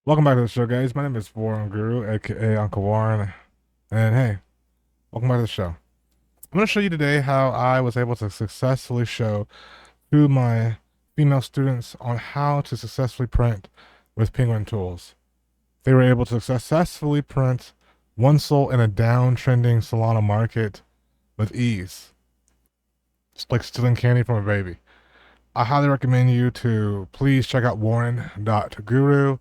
Welcome back to the show, guys. My name is Warren Guru, aka Uncle Warren, and hey, welcome back to the show. I'm going to show you today how I was able to successfully show to my female students on how to successfully print with Penguin tools. They were able to successfully print one soul in a downtrending Solana market with ease. It's like stealing candy from a baby. I highly recommend you to please check out warren.guru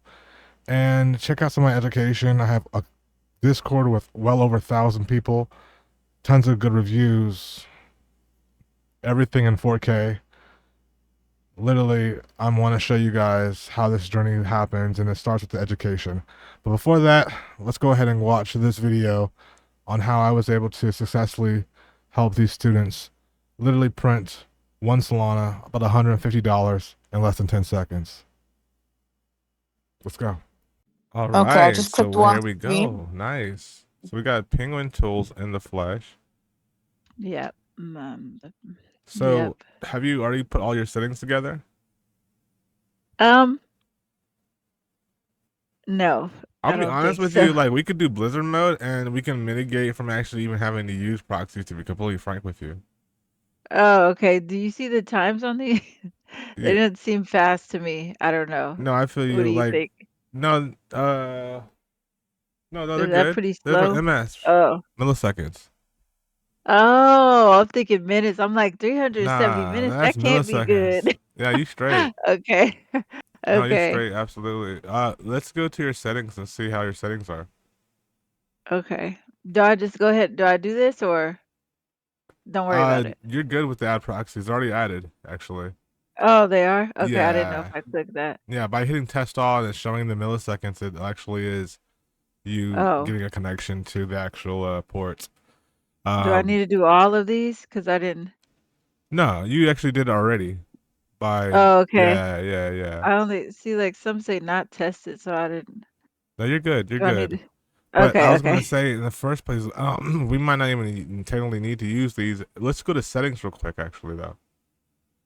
and check out some of my education. I have a Discord with well over 1,000 people, tons of good reviews, everything in 4K. Literally, I want to show you guys how this journey happens, and it starts with the education. But before that, let's go ahead and watch this video on how I was able to successfully help these students literally print one Solana, about $150 in less than 10 seconds. Let's go. All Okay, I right, just so clicked here one we screen. go. Nice. So we got Penguin tools in the flesh. Yep. So Yep. have you already put all your settings together? No, I'll I be don't honest think with so. you, like we could do Blizzard mode and we can mitigate from actually even having to use proxies, to be completely frank with you. Oh, okay. Do you see the times on the they Yeah. didn't seem fast to me. I don't know. No, I feel What do you. you Like think? no, no, they're Is that good. pretty They're for slow? MS Oh. milliseconds. Oh, I'm thinking minutes. I'm like 370 Nah, minutes. that's That can't be milliseconds. good. Yeah, you straight. Okay. No, you're Okay. straight, absolutely. Let's go to your settings and see how your settings are. Okay. Do I just go ahead? Do I do this or don't worry about it? You're good with the add proxies. Already added, actually. Oh, they are? Okay, I didn't know if Yeah. I clicked that. Yeah, by hitting test all and it's showing the milliseconds, it actually is you Oh. getting a connection to the actual port. Do I need to do all of these? Because I didn't. No, you actually did it already. By Oh, okay. yeah. I only see like some say not tested, so I didn't. No, you're good. You're Do I need good. to? But I Okay, was gonna okay, say in the first place, we might not even technically need to use these. Let's go to settings real quick, actually, though.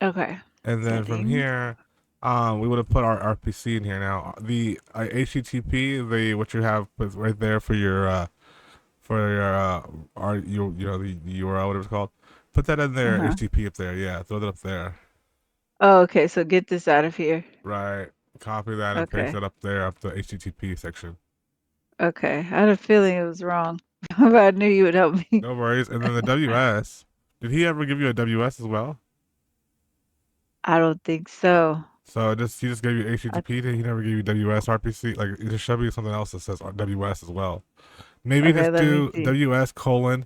okay. And then from Settings. here, we would have put our RPC in here now. The HTTP, the what you have right there for your the URL, whatever it's called. Put that in there, Uh-huh. HTTP up there. Yeah, throw that up there. Oh, okay. So get this out of here. Right. Copy that and paste Okay, that up there up the HTTP section. okay. I had a feeling it was wrong, but I knew you would help me. No worries. And then the WS. Did he ever give you a WS as well? I don't think so. So he just gave you I, HTTP. He never gave you WS RPC. Like it just should be something else that says WS as well. Maybe okay, just let me do see. WS colon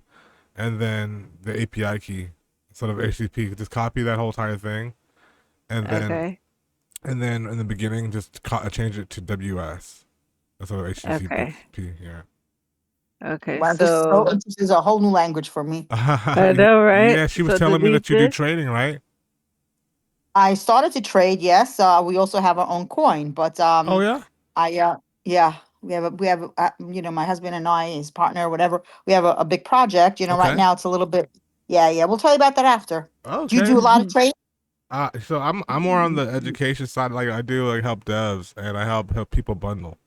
and then the API key instead of HTTP. Just copy that whole entire thing, and then Okay, in the beginning just change it to WS instead of HTTP. okay, Yeah. okay. Wow, this is so So this is a whole new language for me. I know, right? Yeah, she was So telling me delete that you do this. trading, right? I started to trade, yes. We also have our own coin, but Oh yeah. I yeah, my husband and I, his partner, whatever, we have a big project. Right Okay. now it's a little bit. Yeah. We'll tell you about that after. Do you Okay. do a lot of trading? So I'm more on the education side. Like I do like help devs and I help people bundle.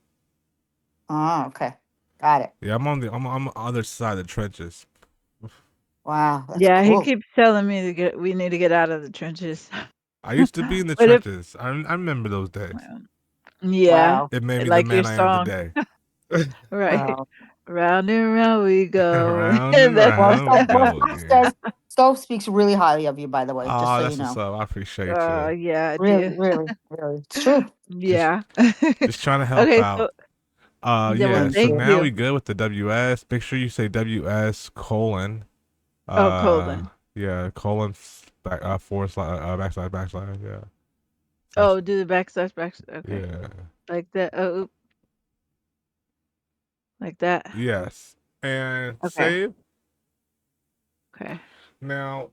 Oh, okay, got it. Yeah, I'm on the other side of the trenches. Wow, that's Yeah, he cool. keeps telling me we need to get out of the trenches. I used to be in the But if, trenches. I remember those days. yeah, Wow, It made me the like your man I am song, today. right? wow. Round and round we go. Round and That's Well, round we Stove go again. Stove speaks really highly of you, by the way, just Oh, so you that's what's know. up. I appreciate you. yeah, I Really, do. really, really, it's true. Just Yeah. just trying to help Okay, so out. yeah, well, Yeah. Mhm, So thank sure. now you. we good with the WS. Make sure you say WS colon. Oh, Uh, colon. yeah, colon back forward slash backslash. Yeah. Oh, do the backslash backslash. Okay, Yeah. like that. Oh, like that. Yes. And Okay. save. Okay. Now,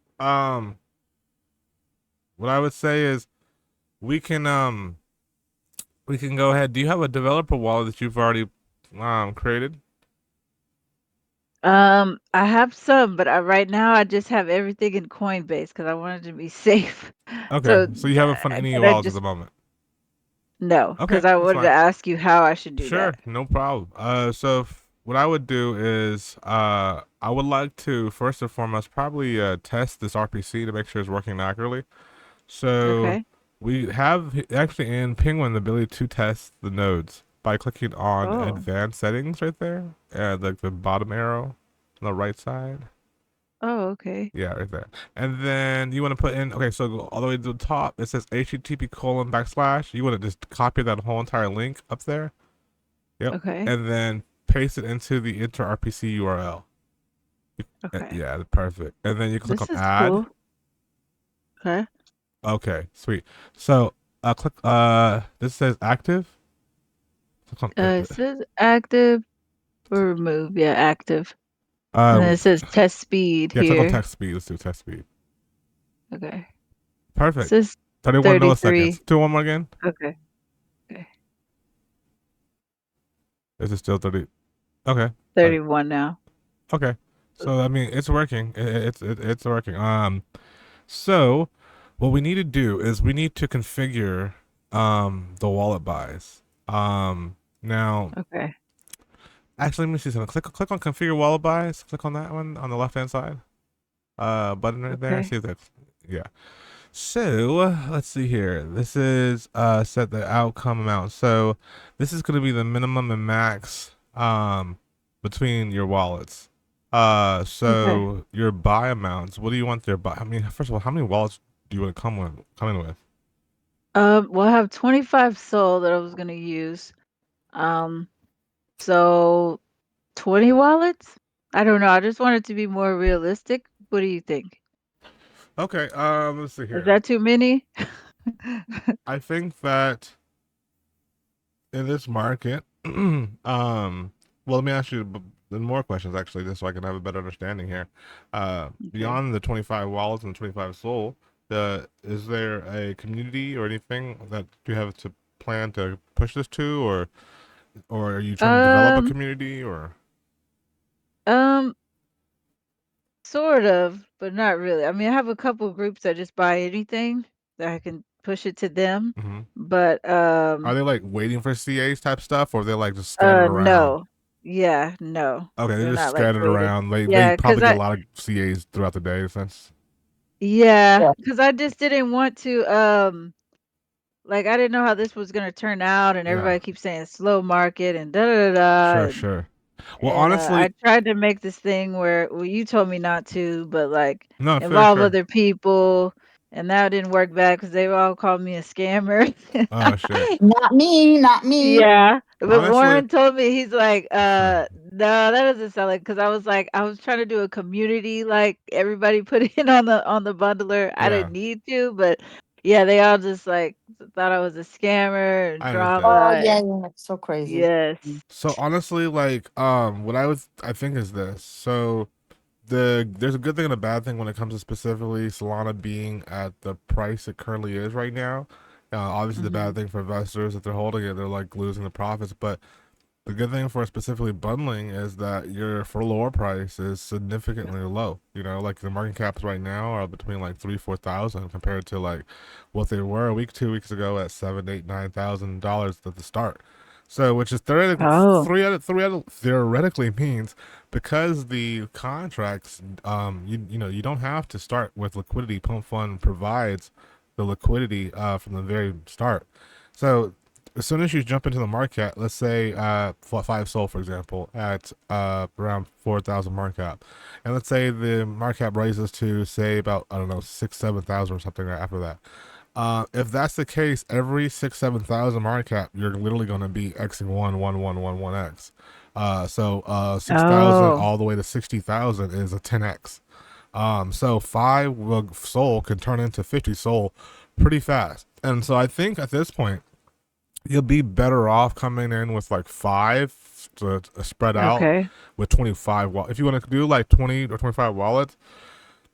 what I would say is we can we can go ahead. Do you have a developer wallet that you've already created? I have some, but right now I just have everything in Coinbase because I wanted to be safe. Okay. So, So you haven't found any but I wallets at just the moment. No, Okay, because I that's wanted to fine. ask you how I should do Sure, that. no problem. What I would do is, I would like to first and foremost probably test this RPC to make sure it's working accurately. So Okay. we have actually in Penguin the ability to test the nodes by clicking on Oh. advanced settings right there, like the bottom arrow on the right side. Oh, okay. Yeah, right there. And then you want to put in, okay, so go all the way to the top, it says http://. You want to just copy that whole entire link up there. Yep. Okay. And then paste it into the enter RPC URL. Okay. Yeah, perfect. And then you click on This is add. cool. Okay. Okay, sweet. So click this says active. Click on It says active or remove. Yeah, active. And uh then it says test speed yeah, click on here. text speed. Let's do test speed. Okay. It Perfect. says 31 milliseconds. 33. Do one more again. Okay. Okay. Is it still 30? Okay. Uh, 31 now. okay. So I mean, it's working. It's working. So what we need to do is we need to configure the wallet buys. Now Okay. actually let me see something. Click on configure wallet buys. Click on that one on the left hand side. Button right there. Okay. See if that's yeah. So let's see here. This is set the outcome amount. So this is gonna be the minimum and max between your wallets. Okay. So your buy amounts, what do you want their buy? I mean, first of all, how many wallets do you want to come in with? Well, I have 25 soul that I was gonna use. Um, so 20 wallets? I don't know. I just want it to be more realistic. What do you think? Okay, let's see Is here. that too many? I think that in this market, well, let me ask you more questions actually, just so I can have a better understanding here. Okay. Beyond the 25 wallets and 25 soul, is there a community or anything that you have to plan to push this to, or are you trying to develop a Um, community, or? um, Sort of, but not really. I mean, I have a couple groups that just buy anything that I can push it to them, Hmm. but Are they like waiting for CAs type stuff, or are they like just scattered around? no. Yeah, no. Okay, they're They're just not like scattered waiting. around. They Yeah, probably get a lot of CAs throughout the day since. yeah, 'cause I just didn't want to like I didn't know how this was gonna turn out and Yeah, everybody keeps saying slow market and da da da da sure, sure. Well, and I honestly, tried to make this thing where well you told me not to, but like no, fair, involve sure. other people and that didn't work back because they all called me a scammer. Oh shit. Not me, not me. Yeah, but Honestly, Warren told me he's like, no, that doesn't sound like because I was like, I was trying to do a community, like everybody put in on the bundler. I yeah, didn't need to, but yeah, they all just like thought I was a scammer and I understand. Oh, drama yeah, and yeah, it's so crazy. yes. So honestly, like, what I think is this. So there's a good thing and a bad thing when it comes to specifically Solana being at the price it currently is right now. Obviously, the Hmm. bad thing for investors if they're holding it, they're like losing the profits. But the good thing for specifically bundling is that your for lower price is significantly low. You know, like the market caps right now are between like 3-4 thousand compared to like what they were a week, 2 weeks ago at $7, $8, $9,000 at the start. So, which is theoretically Oh, theoretically means because the contracts, you know, you don't have to start with liquidity. Pump Fund provides the liquidity from the very start. So as soon as you jump into the market, let's say 5 Sol, for example, at around 4,000 market cap, and let's say the market cap raises to say about I don't know 6-7 thousand or something right after that. If that's the case, every 6-7 thousand market cap, you're literally going to be xing 1-1-1-1-1x. 6,000 oh, all the way to 60,000 is a 10x. So 5 Sol can turn into 50 Sol pretty fast, and so I think at this point you'll be better off coming in with like five to spread out okay. with 25 if you want to do like 20 or 25 wallets,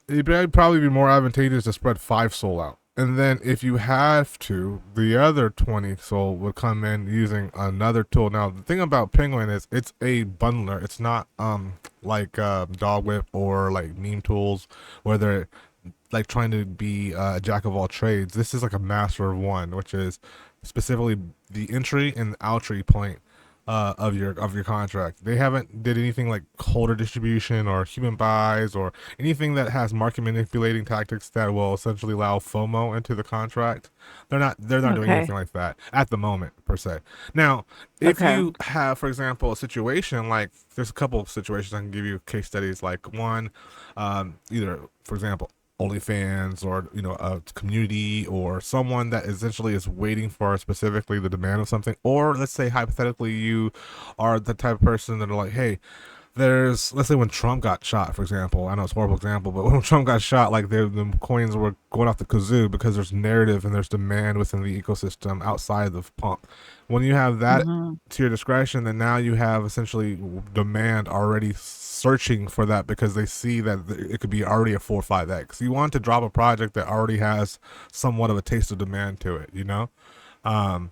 it'd probably be more advantageous to spread 5 Sol out, and then if you have to, the other 20 Sol would come in using another tool. Now the thing about Penguin is it's a bundler. It's not like dog whip or like meme tools where they're like trying to be a jack of all trades. This is like a master of one, which is specifically the entry and the outry point of your contract. They haven't did anything like holder distribution or human buys or anything that has market manipulating tactics that will essentially allow FOMO into the contract. They're not doing Okay. anything like that at the moment per se. Now, if Okay. you have, for example, a situation like there's a couple of situations I can give you case studies. Like one, either for example OnlyFans or a community or someone that essentially is waiting for specifically the demand of something, or let's say hypothetically you are the type of person that are like, hey, let's say when Trump got shot, for example. I know it's a horrible example, but when Trump got shot, like the coins were going off the kazoo because there's narrative and there's demand within the ecosystem outside of pump. When you have that Mm-hmm. to your discretion, then now you have essentially demand already searching for that because they see that it could be already a 4 or 5x. You want to drop a project that already has somewhat of a taste of demand to it, Um,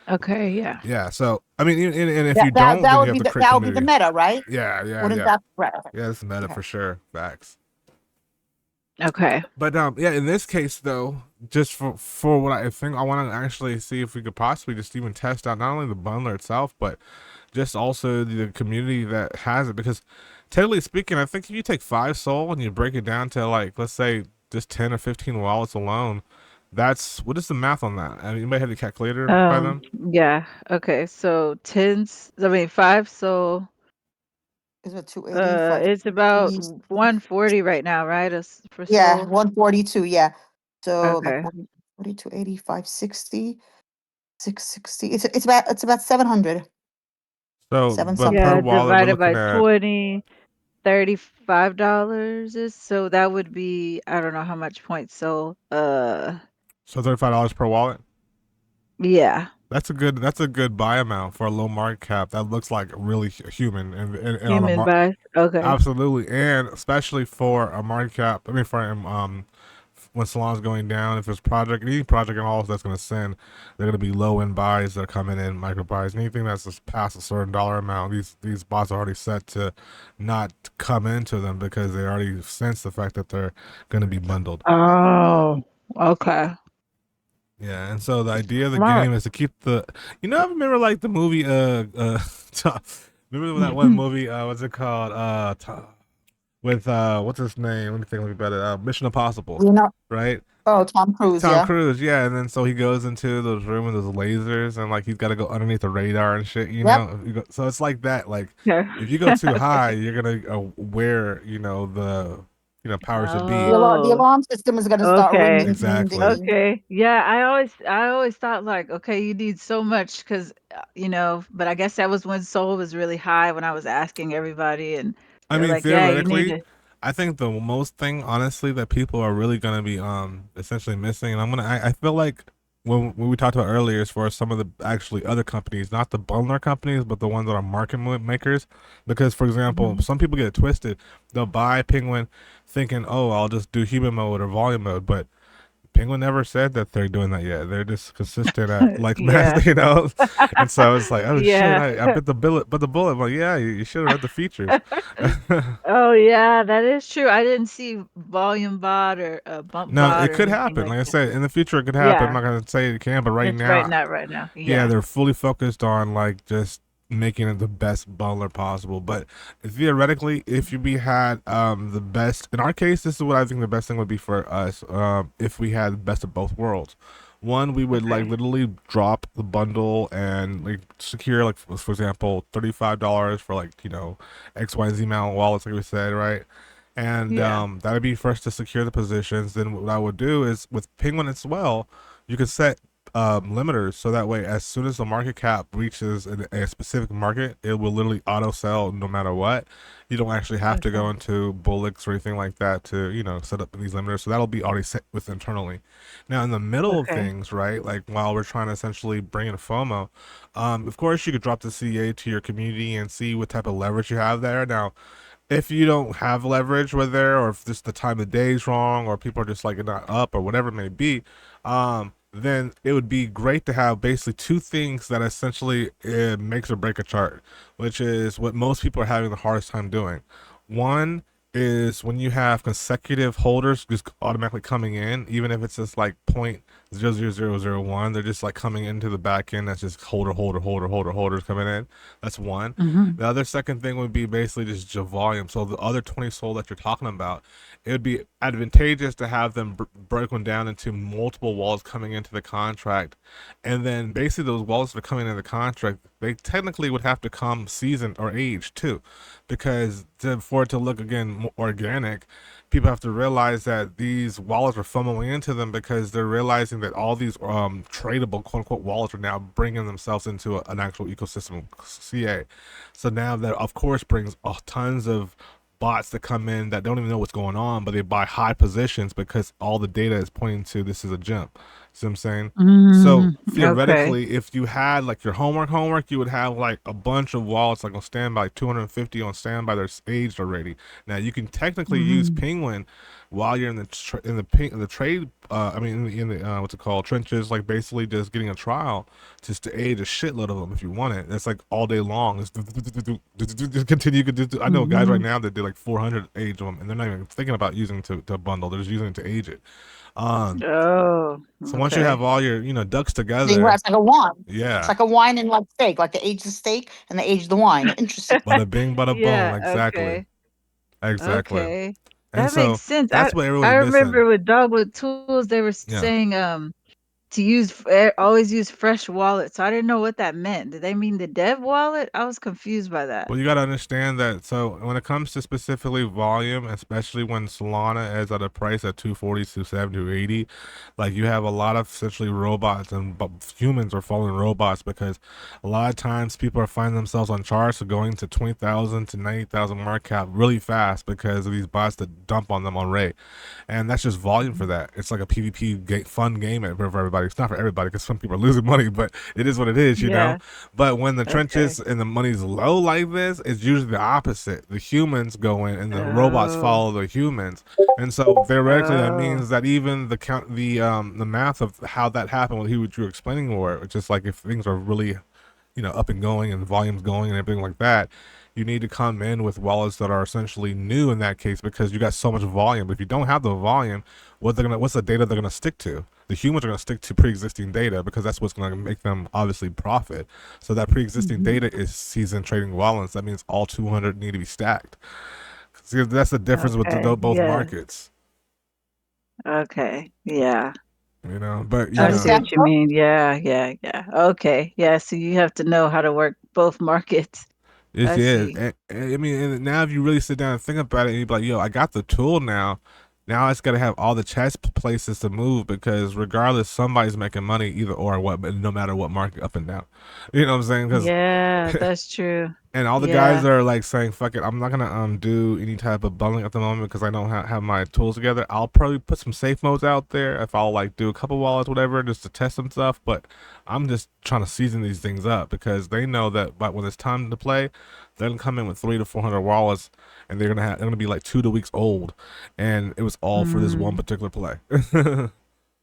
Okay. Yeah. yeah. So I mean, and if That you don't, then you have the crit that would be the community. meta, right? Yeah, yeah, Wouldn't yeah. that right? Okay. Yeah, it's meta Okay. for sure. Facts. Okay. But yeah, in this case though, just for what I think, I want to actually see if we could possibly just even test out not only the bundler itself, but just also the community that has it. Because technically speaking, I think if you take 5 Sol and you break it down to like let's say just 10 or 15 wallets alone, that's what is the math on that? I mean, you might have the calculator by Um. them. Yeah. Okay. So tens. I mean, five. So Is it 280, it's about 560? 140 right now, right? For Yeah, Soul. 142. Yeah. So like Okay. 42, 80, 560, 660. It's about 700, So, seven but something. per Yeah, wallet, we're divided looking by at 20, $35 is so that would be I don't know how much points. So so $35 per wallet. yeah, That's a good buy amount for a low market cap. That looks like really human and on a human bias. Okay. absolutely, and especially for a market cap. I mean, for when Salon's going down, if it's any project and all that's going to send, they're going to be low end buys that are coming in, micro buys. Anything that's just past a certain dollar amount, these bots are already set to not come into them because they already sense the fact that they're going to be bundled. Oh, okay. Yeah, and so the idea of the Smart. game is to keep I remember like the movie remember that one movie what's it called with what's his name? Let me think about it. Mission Impossible, You know, right? oh, Tom Cruise, Tom yeah. Cruise, yeah, and then so he goes into those room with those lasers and like he's got to go underneath the radar and shit, Yep. So it's like that. Like Okay. if you go too high, Okay. you're gonna wear the powers that be. The Oh, alarm system is gonna start okay. ringing, ding, Exactly. ding. Okay. Yeah, I always thought like, okay, you need so much because but I guess that was when Soul was really high when I was asking everybody and I they were mean, like, yeah, you need theoretically, to. I think the most thing, honestly, that people are really gonna be essentially missing, and I feel like when we talked about earlier, as far as some of the actually other companies, not the bundler companies, but the ones that are market makers, because for example, Mhm. some people get it twisted. They'll buy Penguin, thinking, oh, I'll just do human mode or volume mode, but Penguin never said that they're doing that yet. They're just consistent at like Yeah. math, and so it's like, oh shit, Yeah. I bit the bullet, but the bullet. I'm like, yeah, you should have read the features. Oh, yeah, that is true. I didn't see volume bot or bump Now bot it or could anything happen. like Like I that. said, in the future it could happen. I'm Yeah. not gonna say it can, but right It's right now, not right now. yeah, Yeah. they're fully focused on like just making it the best bundler possible. But theoretically, if had the best, in our case, this is what I think the best thing would be for us. If we had the best of both worlds. One, we would like Okay. literally drop the bundle and like secure like for example $35 for like XYZ amount of wallets like we said, right? And Yeah. that would be first to secure the positions. Then what I would do is with Penguin as well, you can set limiters so that way as soon as the market cap reaches a specific market, it will literally auto sell no matter what. You don't actually have to go Okay. into bullets or anything like that to set up these limiters. So that'll be already set with internally. Now in the middle of Okay. things, right, like while we're trying to essentially bring in FOMO, of course you could drop the CA to your community and see what type of leverage you have there. Now if you don't have leverage with there, or if just the time of day is wrong, or people are just like not up, or whatever it may be, then it would be great to have basically two things that essentially makes or break a chart, which is what most people are having the hardest time doing. One is when you have consecutive holders just automatically coming in, even if it's just like 00001. They're just like coming into the back end. That's just holders coming in. That's one. Mm-hmm. The other second thing would be basically just volume. So the other 20 SOL that you're talking about, it would be advantageous to have them broken down into multiple walls coming into the contract. And then basically those walls that are coming into the contract, they technically would have to come seasoned or aged too, because for it to look again more organic, people have to realize that these wallets are funneling into them because they're realizing that all these tradable quote unquote wallets are now bringing themselves into an actual ecosystem CA. So now that of course brings tons of bots that come in that don't even know what's going on, but they buy high positions because all the data is pointing to this is a jump. See what I'm saying? So Okay. theoretically, if you had like your homework, you would have like a bunch of wallets like on standby, 250 on standby. They're aged already. Now you can technically use Mm-hmm. Penguin while you're in the trade. I mean, in the what's it called, trenches. Like basically just getting a trial, just to age a shitload of them if you want it. That's like all day long. It's continue. I know guys right Mm-hmm. now that did like 400 age of them, and they're not even thinking about using to bundle. They're just using it to age it. Um, Oh, so once you have okay. all your ducks So you have, together, it's like a wine. It's yeah, like a wine and like steak, like they age the steak and they age the wine. Interesting. bada bing, bada boom, Yeah, exactly, okay. exactly. Okay. And That makes so sense. that's what I everyone's missing. remember with Dogwood Tools, they were Yeah. saying to use always use fresh wallet. So I didn't know what that meant. Did they mean the dev wallet? I was confused by that. Well, you got to understand that. So when it comes to specifically volume, especially when Solana is at a price at 240, 270, 280, like you have a lot of essentially robots and humans are following robots because a lot of times people are finding themselves on charts of going to 20,000 to 90,000 market cap really fast because of these bots that dump on them on Ray. And that's just volume for Mhm. that. It's like a PvP fun game for everybody. It's not for everybody because some people are losing money, but it is what it is, you know. Yeah. But when the Okay. trenches and the money's low like this, it's usually the opposite. The humans go in and the robots Oh. follow the humans, and so theoretically that Oh. means that even the math of how that happened, what you were explaining, where it's just like if things are really up and going and volumes going and everything like that, you need to come in with wallets that are essentially new in that case because you got so much volume. But if you don't have the volume, what's the data they're gonna stick to? The humans are gonna stick to pre-existing data because that's what's gonna make them obviously profit. So that pre-existing Hmm. data is season trading wallets. That means all 200 need to be stacked. See, that's the difference with Okay. both Yeah. markets. Okay. Yeah. But You I see understand? what you mean. Yeah. Yeah. Yeah. Okay. Yeah. So you have to know how to work both markets. it I is. see. I mean, and now if you really sit down and think about it, and you're like, "Yo, I got the tool now. Now I just gotta have all the chess places to move because regardless, somebody's making money either or what, but no matter what market up and down. You know what I'm saying? Because Yeah, that's true. and all the guys Yeah. are like saying, "Fuck it, I'm not gonna do any type of bundling at the moment because I don't have my tools together. I'll probably put some safe modes out there if I'll like do a couple wallets, whatever, just to test some stuff. But I'm just trying to season these things up because they know that, but when it's time to play, they're gonna come in with 300 to 400 wallets, and they're gonna be like 2 weeks old, and it was all for this one Mm. particular play.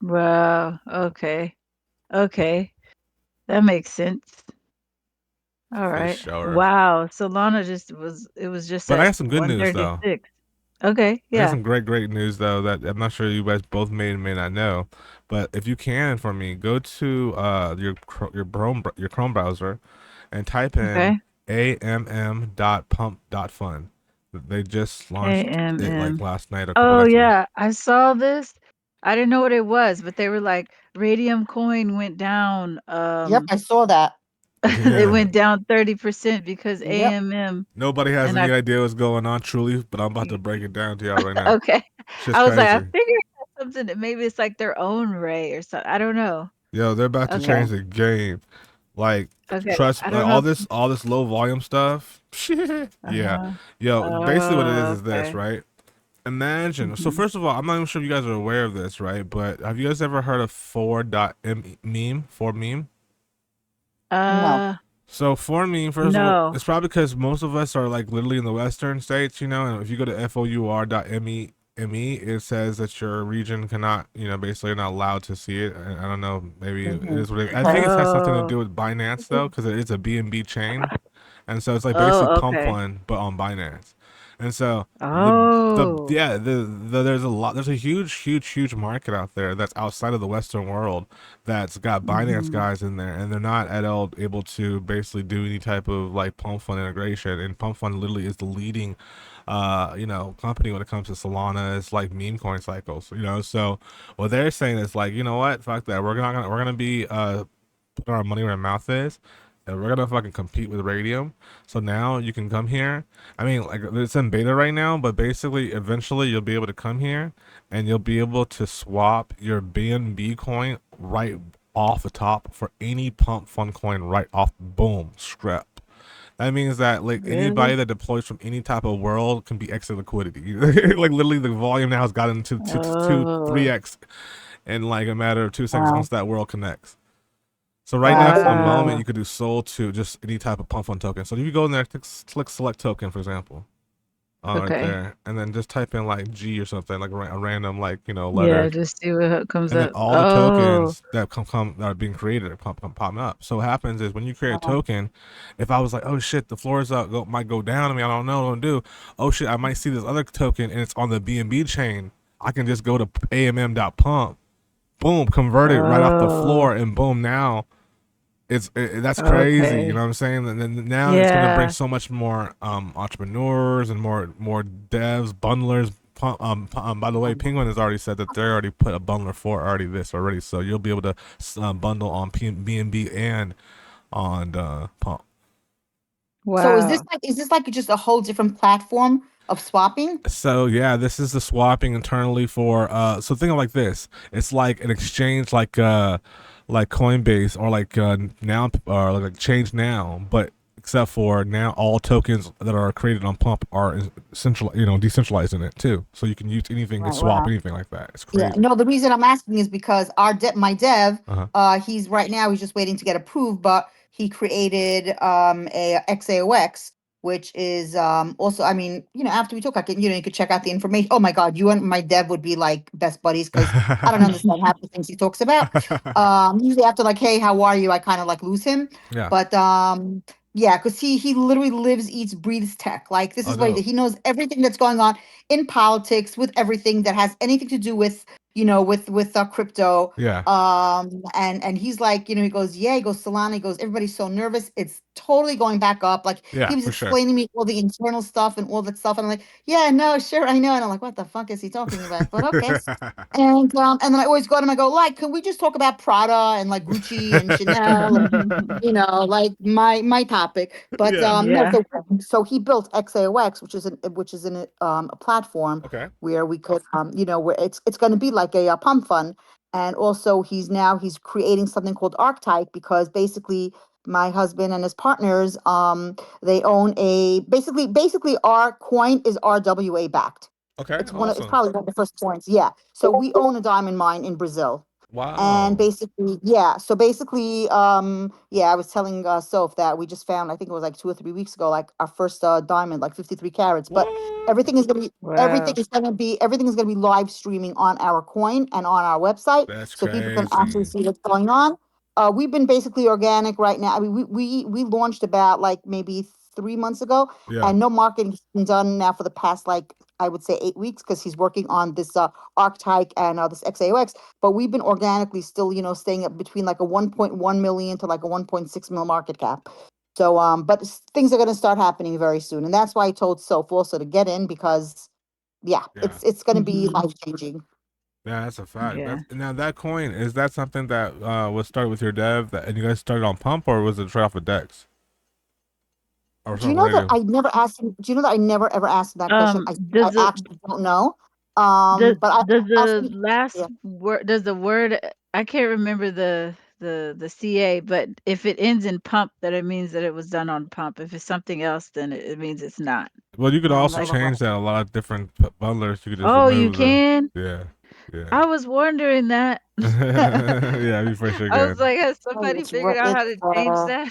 Wow. Okay. Okay. That makes sense. All For right. sure. Wow. Solana it was just But I at have some good news though. 136. Okay. I got Yeah. some great news though that I'm not sure you guys both may and may not know, but if you can for me, go to your Chrome browser and type in Okay. amm.pump.fun. They just launched it like AMM. last night or a couple Oh nights ago. yeah, I saw this. I didn't know what it was, but they were like Radium coin went down Yep, I saw that. it Yeah. went down 30% because Yep. AMM Nobody has and any I idea what's going on truly, but I'm about to break it down to y'all right now. okay. Shit's I was like, I crazy. figured that's something that maybe it's like their own ray or something. I don't know. Yo, they're about to Okay. Yeah. change the game. Like Okay. trust I like don't know. all this low volume stuff. Yeah. Uh-huh. Yo, basically what it Oh, is this, okay. right? Imagine. So Mhm. first of all, I'm not even sure if you guys are aware of this, right? But have you guys ever heard of 4 meme? No. Uh, So 4 meme, first of all, no. it's probably because most of us are like literally in the Western states, and if you go to four.me, it says that your region cannot, basically not allowed to see it. And I don't know, maybe it Hmm. is what it. I think Okay. it has something to Oh. do with Binance though, because it is a BNB chain, and so it's like basically Oh, Pump okay. Fund but on Binance. And so Oh. there's a huge market out there that's outside of the Western world that's got Binance Mhm. guys in there, and they're not at all able to basically do any type of like Pump Fund integration. And Pump Fund literally is the leading company when it comes to Solana. It's like meme coin cycles, so what they're saying is like, you know what, fuck that, we're gonna be putting our money where our mouth is, and we're gonna fucking compete with Radium. So now you can come here. I mean, like it's in beta right now, but basically, eventually you'll be able to come here, and you'll be able to swap your BNB coin right off the top for any Pump Fund coin right off. Boom, scrap. That means that like anybody Really? that deploys from any type of world can be extra liquidity. Like literally, the volume now has gotten to three Oh. x in like a matter of 2 seconds Wow. once that world connects. So right now, for the moment, Wow. you could do sold to just any type of pump fund token. So if you go in there, click select token, for example, right Okay. there, and then just type in like G or something, like a random like Yeah, letter, just see what comes and then up. all the Oh. tokens that come that are being created are popping up. So what happens is when you create a Wow. token, if I was like, oh shit, the floor is up, might go down. I mean, I don't know what to do. Oh shit, I might see this other token and it's on the BNB chain. I can just go to amm.pump, boom, convert it right off the Oh. floor, and boom, now that's crazy. You know Okay. what I'm saying? And then now it's gonna bring Yeah. so much more entrepreneurs and more devs, bundlers. By the way, Penguin has already said that they already put a bundler for already, so you'll be able to bundle on BNB and on Pump. So Wow. is this like just a whole different platform of swapping? So yeah, this is the swapping internally for so think of like this. It's like an exchange like Coinbase or like now or like Change Now, but except for now all tokens that are created on Pump are decentralized in it too. So you can use anything and Right, swap wow. anything like that. It's Yeah, crazy. no, the reason I'm asking is because my dev, Uh-huh. he's right now, he's just waiting to get approved, but he created a XAOX, which is also, I mean, after we talk, I can, you could check out the information. Oh my God, you and my dev would be like best buddies because I don't understand half the things he talks about. Usually after like, hey, how are you? I kind of like lose him. Yeah. But yeah, because he literally lives, eats, breathes tech. Like this Oh is what no. he knows everything that's going on in politics with everything that has anything to do with with crypto. Yeah. And he's like, he goes, yeah, he goes, Solana, he goes, everybody's so nervous, it's totally going back up. Like Yeah, he was for sure. explaining me all the internal stuff and all that stuff, and I'm like, yeah, no, sure, I know. And I'm like, what the fuck is he talking about? But okay. And then I always go to him, I go, like, can we just talk about Prada and like Gucci and Chanel and like my topic. But Yeah. no, Yeah. so he built XAOX, which is a platform Okay. where we could where it's going to be like a pump fund. And also he's creating something called Archetype, because basically my husband and his partners, they own a basically our coin is RWA backed. Okay. It's Awesome. probably one of the first coins. Yeah. So we own a diamond mine in Brazil. And Wow. basically, yeah. So basically, yeah, I was telling Soph that we just found, I think it was like 2 or 3 weeks ago, like our first diamond, like 53 carats. But What? everything is gonna be Wow. everything is gonna be live streaming on our coin and on our website, That's so people can actually crazy. see what's going on. We've been basically organic right now. I mean, we launched about like maybe 3 months ago, Yeah. and no marketing has been done now for the past, like, I would say 8 weeks, because he's working on this Archetype and this XAOX. But we've been organically still, staying up between like a 1.1 million to like a 1.6 mil market cap. So, but things are going to start happening very soon, and that's why I told Soph also to get in, because, yeah, Yeah. it's going to be Mhm. life changing. Yeah, that's a fact. Yeah. That's now that coin, is that something that was started with your dev and you guys started on Pump, or was it straight off of Dex or Do you some know that radio? I never asked him? Do you know that I never ever asked him that question? I Does the actually don't know. does But I does asked the him. last Yeah. word does the word I can't remember the CA, but if it ends in pump, then it means that it was done on pump. If it's something else, then it means it's not. Well, you could also Never Like, heard. change that. A lot of different bundlers. You could just oh, you remove the. can? Yeah. Yeah. I was wondering that. Yeah, you for sure I was can. like, has Oh, somebody figured out how to change that?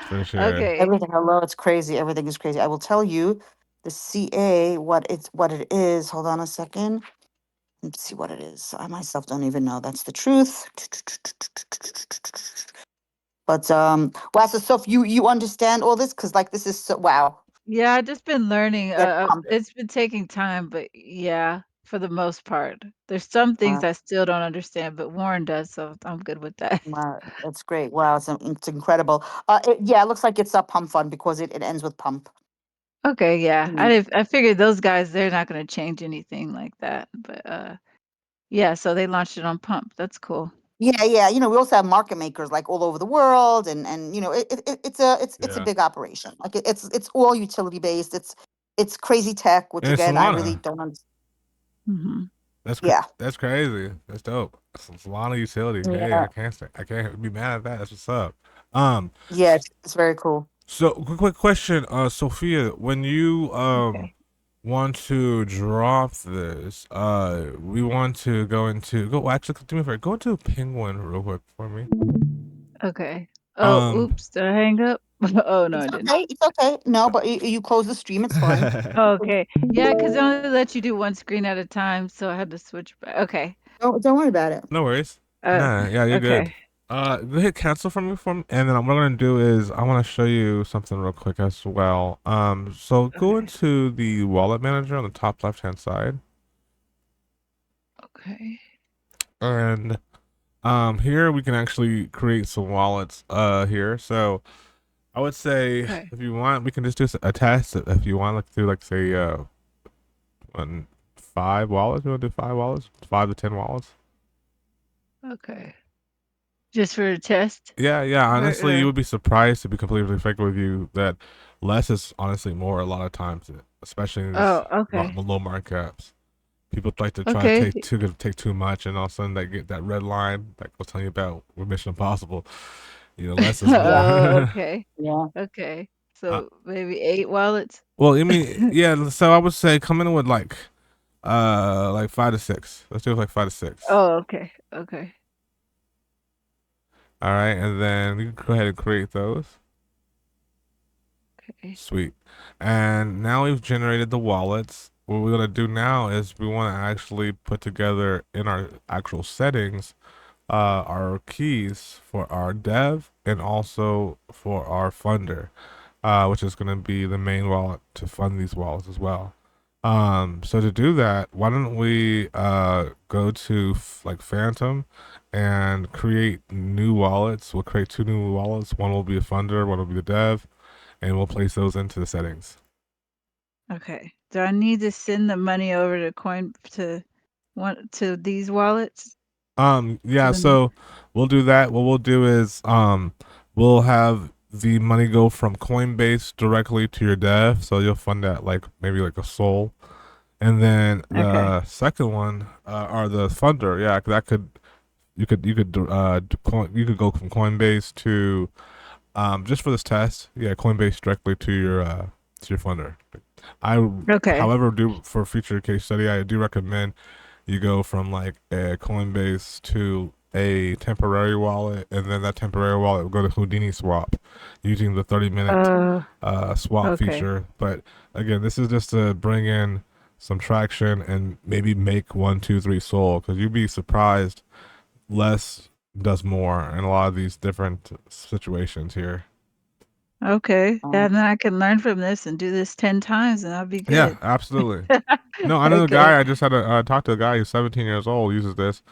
For sure. Okay. everything. Hello, it's crazy. Everything is crazy. I will tell you the CA, what it is. Hold on a second. Let's see what it is. I myself don't even know. That's the truth. But wow, so Soph, you understand all this, because like this is so wow. Yeah, I've just been learning. Get pumped. It's been taking time, but yeah, for the most part. There's some things I still don't understand, but Warren does, so I'm good with that. Wow, that's great. Wow, it's incredible. Yeah, it looks like it's a pump fund because it ends with pump. Okay, yeah. Mhm. I figured those guys, they're not gonna change anything like that. But yeah, so they launched it on Pump. That's cool. Yeah, yeah. We also have market makers like all over the world, and it's a Yeah. big operation. Like it's all utility based. It's crazy tech, which And it's again I really Solana. don't understand. Mhm. Yeah, That's crazy. That's dope. It's Solana utility. Hey, yeah, I can't be mad at that. That's what's up. Um, yeah. It's very cool. so quick question, Sophia, when you Okay. want to drop this, we want to well, actually do me a favor, go to Penguin real quick for me. Okay. Oh, Um, oops, did I hang up? Oh, no, It's I didn't. okay. It's okay. No, but you close the stream. It's fine. Okay. Yeah, 'cause it only lets you do one screen at a time, so I had to switch back. Okay. Don't worry about it. no worries. Uh, Nah, yeah, you're good. okay. Go hit cancel for me, and then what I'm gonna do is I want to show you something real quick as well. So go Okay. into the wallet manager on the top left hand side, Okay. and here we can actually create some wallets. Here, so I would say Okay. if you want, we can just do a test if you want, like do like say one, 5 wallets. You want to do 5 wallets, 5 to 10 wallets. Okay. Just for a test? Yeah, yeah. Honestly, you Or would be surprised, to be completely frank with you, that less is honestly more a lot of times, especially in these oh, okay. low markups. People like to try to Okay. take too much, and all of a sudden they get that red line that was telling you about with Mission Impossible. Less is Yeah, Oh, more. okay. yeah. Okay. uh, So maybe 8 wallets? well, I mean, yeah. So I would say come in with like 5 to 6. Let's do it like 5 to 6. Oh, okay. Okay. All right, and then you can go ahead and create those. Okay. Sweet. And now we've generated the wallets. What we're gonna do now is we want to actually put together in our actual settings our keys for our dev and also for our funder, which is gonna be the main wallet to fund these wallets as well. So to do that, why don't we go to like Phantom and create new wallets? We'll create 2 new wallets. One will be a funder, one will be the dev, and we'll place those into the settings. Okay. Do I need to send the money over to to these wallets? To Yeah, the new so we'll do that. What we'll do is we'll have the money go from Coinbase directly to your dev, so you'll fund that like maybe like a soul. And then Okay. the second one are the funder. Yeah, that could you could go from Coinbase to just for this test. Yeah, Coinbase directly to your funder. I, Okay. however, do for future case study, I do recommend you go from like a Coinbase to a temporary wallet, and then that temporary wallet will go to Houdini Swap using the 30-minute Uh, swap okay. feature. But again, this is just to bring in some traction and maybe make 1, 2, 3 soul, because you'd be surprised less does more in a lot of these different situations here. Okay. Um, And then I can learn from this and do this 10 times and I'll be Yeah, good. absolutely. No, I know the Okay. guy. I just had to talk to a guy who's 17 years old, uses this,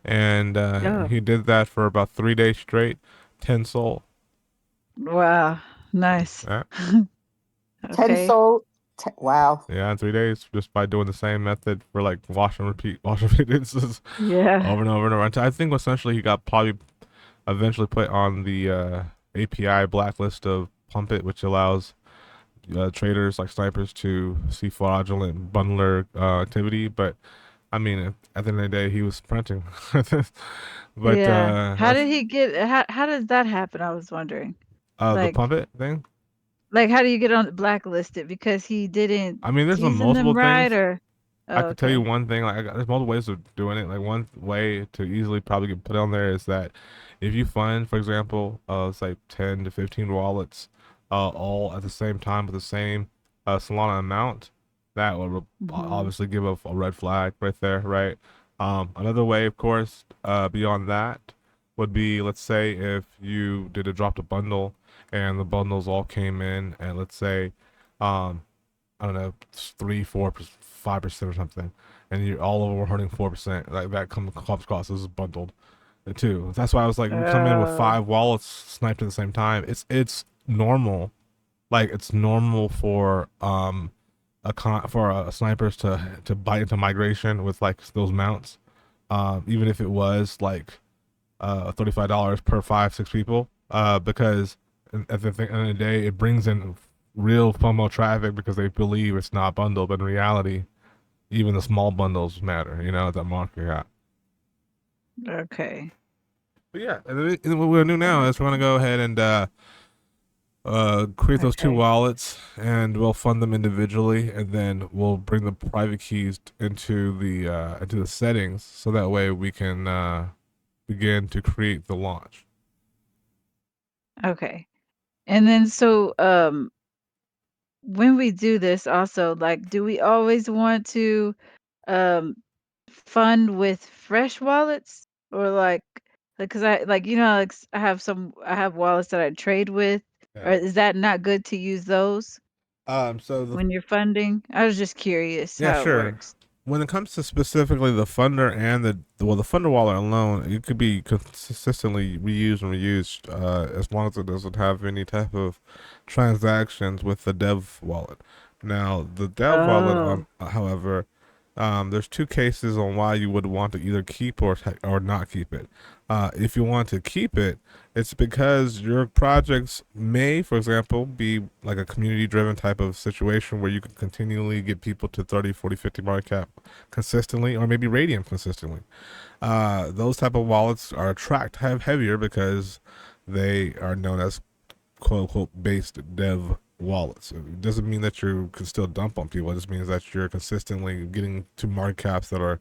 and Oh, he did that for about 3 days straight, 10 soul. wow. Nice. Yeah, ten Okay. soul. Wow. yeah, in 3 days, just by doing the same method for like wash and repeat instances Yeah. over and over and over. Until I think essentially he got probably eventually put on the API blacklist of Pump It, which allows traders like snipers to see fraudulent bundler activity. But I mean, at the end of the day, he was printing. But Yeah. How that's did he get how does that happen? I was wondering. the Pump Like It thing. how do you get on blacklisted because he didn't I mean, there's some season them multiple right things. or I Oh, could tell you okay. one thing. Like, there's multiple ways of doing it. Like, one way to easily probably get put on there is that if you find, for example, say 10 to 15 wallets, all at the same time with the same Solana amount, that would Mhm. obviously give a red flag right there, right? Another way, of course, beyond that, would be, let's say if you did a dropped a bundle and the bundles all came in, and let's say um, I don't know, 3, 4, 5% or something, and you all of them were holding 4%. Like that comes cost is bundled too. That's why I was like, we come in with Oh, 5 wallets sniped at the same time. It's normal. Like it's normal for snipers to bite into migration with like those mounts. Even if it was like $35 per 5, 6 people, because at the end of the day, it brings in real FOMO traffic because they believe it's not bundled, but in reality, even the small bundles matter. You know, at that market got. okay. But yeah, and what we're gonna do now Uh, is we're gonna go ahead and create those 2 wallets, and we'll fund them individually, and then we'll bring the private keys into the settings, so that way we can begin to create the launch. Okay. And then so when we do this also, like, do we always want to um fund with fresh wallets or like cuz I like like I have wallets that I trade with, or Yeah. is that not good to use those So when you're funding? I was just curious yeah, how it sure. works. When it comes to specifically the funder and the funder wallet alone, it could be consistently reused and reused, as long as it doesn't have any type of transactions with the dev wallet. Now, the dev wallet, Oh. however, there's 2 cases on why you would want to either keep or not keep it. If you want to keep it, it's because your projects may, for example, be like a community driven type of situation where you can continually get people to 30, 40, 50 market cap consistently, or maybe radium consistently. Those type of wallets are heavier because they are known as quote unquote based dev wallets. It doesn't mean that you can still dump on people. It just means that you're consistently getting to market caps that are,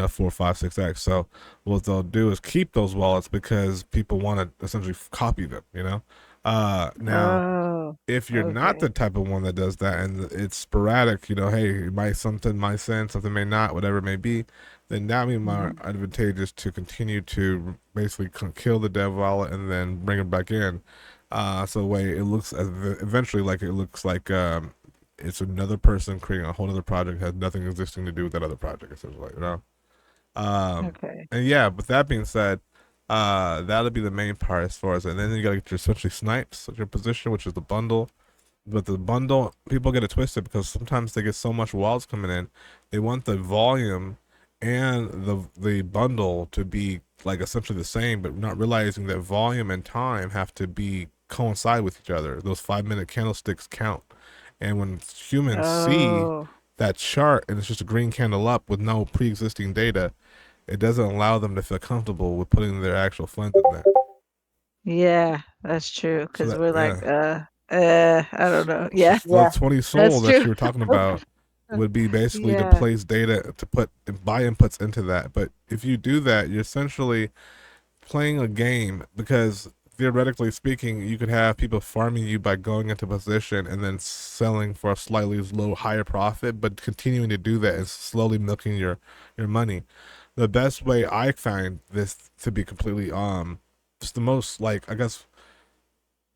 4, 5, 6x. So what they'll do is keep those wallets because people want to essentially copy them. Now Oh. if you're not the Okay. type of one that does that and it's sporadic, hey, it might something might send, something may not, whatever it may be, then that would be more Mhm. advantageous to continue to basically kill the dev wallet and then bring it back in. So the way it looks eventually like it looks like it's another person creating a whole other project, has nothing existing to do with that other project, essentially. Um, Okay. and yeah, but that being said, that'll be the main part as far as, and then you gotta get your essentially snipes, your position, which is the bundle. But the bundle, people get it twisted because sometimes they get so much walls coming in, they want the volume and the bundle to be like essentially the same, but not realizing that volume and time have to be coincide with each other. Those 5 minute candlesticks count, and when humans see Oh. that chart and it's just a green candle up with no pre-existing data, it doesn't allow them to feel comfortable with putting their actual funds in there. Yeah, that's true. So Cause that, we're like, yeah. I don't know. So Yeah, the 20 soul that's that true. you were talking about would be basically to Yeah. place data to put buy inputs into that. But if you do that, you're essentially playing a game because theoretically speaking, you could have people farming you by going into position and then selling for a slightly low higher profit, but continuing to do that is slowly milking your money. The best way I find this to be completely just the most, like, I guess,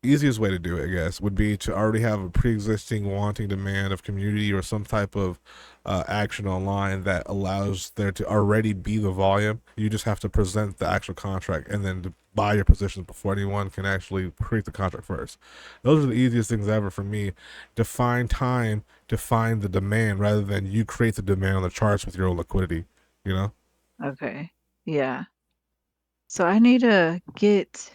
easiest way to do it, I guess, would be to already have a pre-existing wanting demand of community or some type of action online that allows there to already be the volume. You just have to present the actual contract and then to buy your positions before anyone can actually create the contract first. Those are the easiest things ever for me. Define time, define the demand rather than you create the demand on the charts with your own liquidity. You know? Okay. Yeah. So I need to get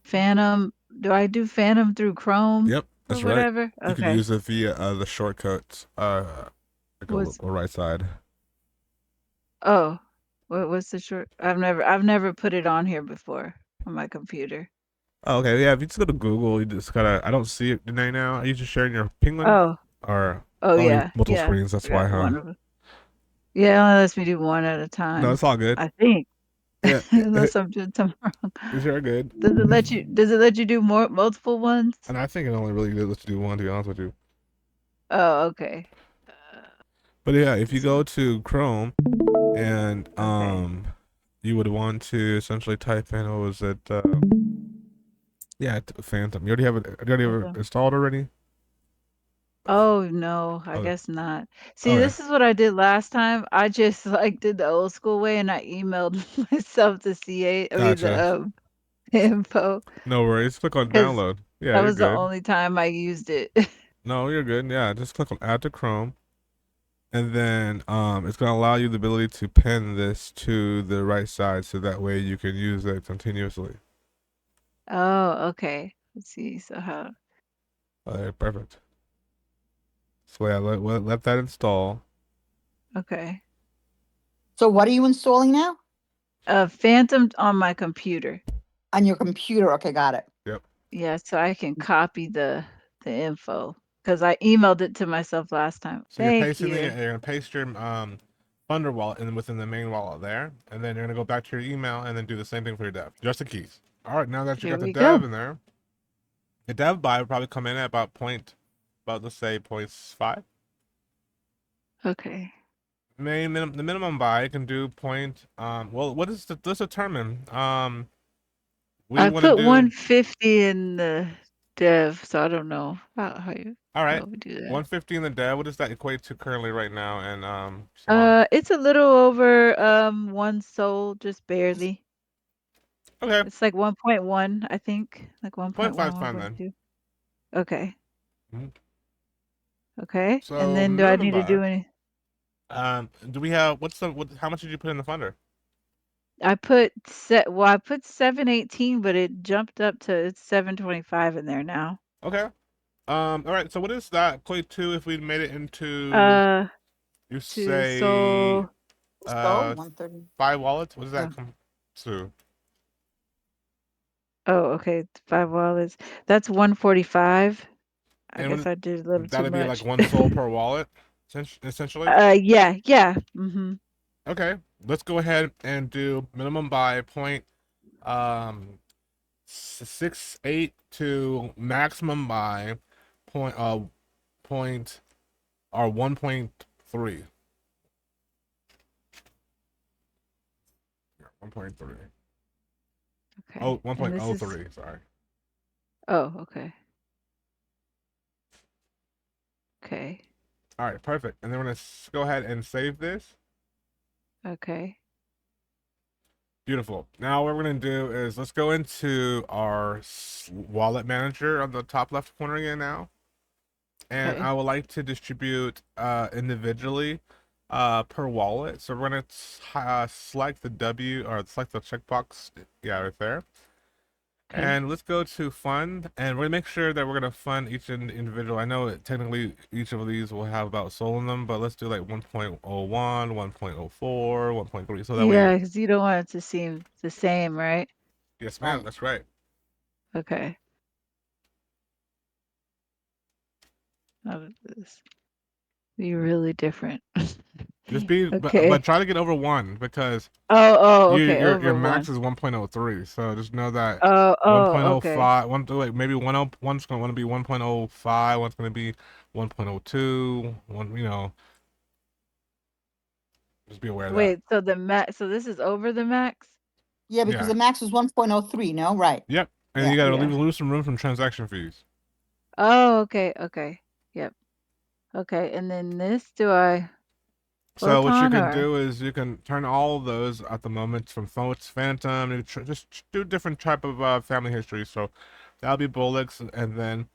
Phantom. Do I do Phantom through Chrome Yep, or that's right. whatever? You could Okay. use it via the shortcuts, like What's a right side. oh, what's the short? I've never put it on here before on my computer. Oh, okay, yeah. If you just go to Google, you just gotta. I don't see it right now. Are you just sharing your Penguin, Oh, or oh you have yeah, multiple yeah. screens? That's I why, got huh? one of them. Yeah, it only lets me do one at a No, time. it's all good. I think, Yeah, unless I'm doing something wrong. it's very good. Does it let you do more multiple ones? And I think it only really lets you do one, to be honest with you. Oh, okay. But yeah, if you So go to Chrome and okay. you would want to essentially type in what was it? Yeah, Phantom. You already have it. You already have it Phantom. installed already. Oh, no, I Okay. guess not. See, Okay. this is what I did last time. I just, like, did the old school way, and I emailed myself the Gotcha. info, No worries. Click on 'cause download. Yeah, that you're was the good. only time I used it. No, you're good. Yeah, just click on add to Chrome. And then it's going to allow you the ability to pin this to the right side so that way you can use it continuously. Oh, okay. Let's see, so how Okay, perfect. So yeah, let that install. okay. So what are you installing now? Phantom on my computer. On your computer. Okay, got it. Yep. Yeah, so I can copy the info, 'cause I emailed it to myself last time. So Thank you're you. gonna paste your Thunder wallet within the main wallet there, and then you're gonna go back to your email and then do the same thing for your dev. Just the keys. All right, now that you Here got the we dev go. in there, the dev buy will probably come in at about let's say 0.5. Okay. The minimum buy can do point. Well, what is let's determine. We I want to put do. 150 in the dev, so I don't know All right, how we do that. 150 in the dev. What does that equate to currently right now? And Solana. It's a little over 1 soul, just barely. Okay, It's like 1.1, I think, like 1.1, 0.5 is fine then. 1.2. Okay. Mhm. Okay. And So then do I minimum need to buy. do any Do we have how much did you put in the funder? I put 718, but it jumped up to it's 725 in there now. Okay. All right. So what is that equate to if we made it into Uh you to say soul So 130. 5 wallets? What does that oh, come to? oh okay, 5 wallets. That's 145. I And guess I did a little too that'd be like much. 1 soul per wallet, essentially. Yeah, yeah. Mm-hmm. Okay. Let's go ahead and do minimum buy um 6.8 to maximum buy point point or 1.3. 1.3. Oh, Okay. And this is 1.03, sorry. oh, okay. Okay. All right, perfect. And then we're gonna go ahead and save this. Okay. Beautiful. Now what we're gonna do is let's go into our wallet manager on the top left corner again now. And I Okay. would like to distribute individually per wallet. So we're gonna select the W or select the checkbox, yeah, right there. Okay. And let's go to fund, and we're gonna make sure that we're gonna fund each individual. I know technically each of these will have about soul in them, but let's do like 1.01, 1.04, 1.3, so that way, Yeah, because you don't want it to seem the same, right? yes, ma'am, Right. that's right. Okay. How did this be really different? Just be, but Okay. try to get over one because Okay, your over max 1. is 1.03. So just know that Okay. 1.05, maybe one's gonna want to be 1.05, one's gonna be 1.02, just be aware of that. Wait, so the max, so this is over the max? Yeah, because Yeah. the max was 1.03, no? Right. Yep. And Yeah. you gotta Yeah. lose some room from transaction fees. Oh, okay, okay. Yep. Okay, and then this, do I So what you photon can or do is you can turn all of those at the moment from Phantom. You just do different type of family history. So that'll be Bullocks, and then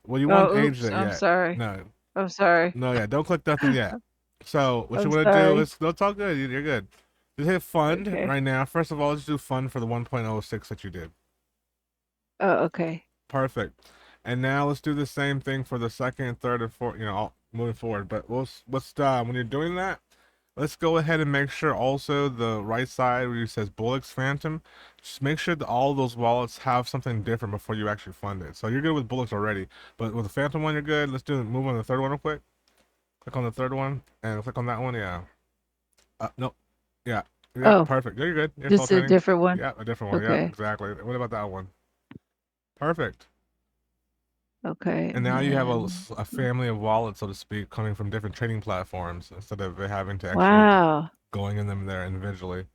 well, you won't oh, age oops, that I'm yet. sorry. No, I'm sorry. no, yeah, don't click nothing yet. So what you I'm want to do sorry. is, no, it's all good. You're good. Just hit fund Okay. right now. First of all, let's do fund for the 1.06 that you did. Oh, okay. Perfect. And now let's do the same thing for the second, third, and fourth. Moving forward. But let's when you're doing that, let's go ahead and make sure also the right side where it says Bullocks Phantom, just make sure that all those wallets have something different before you actually fund it. So you're good with Bullocks already, but with the Phantom one, you're good. Let's move on to the third one real quick. Click on the third one and click on that one. Yeah. No. Yeah. Yeah. Oh, Perfect. You're good. You're install just a training. different one? Yeah. A different one. Yeah. Okay. Exactly. What about that one? Perfect. Okay, And and now you have then a family of wallets, so to speak, coming from different trading platforms instead of having to actually wow, going in them there individually.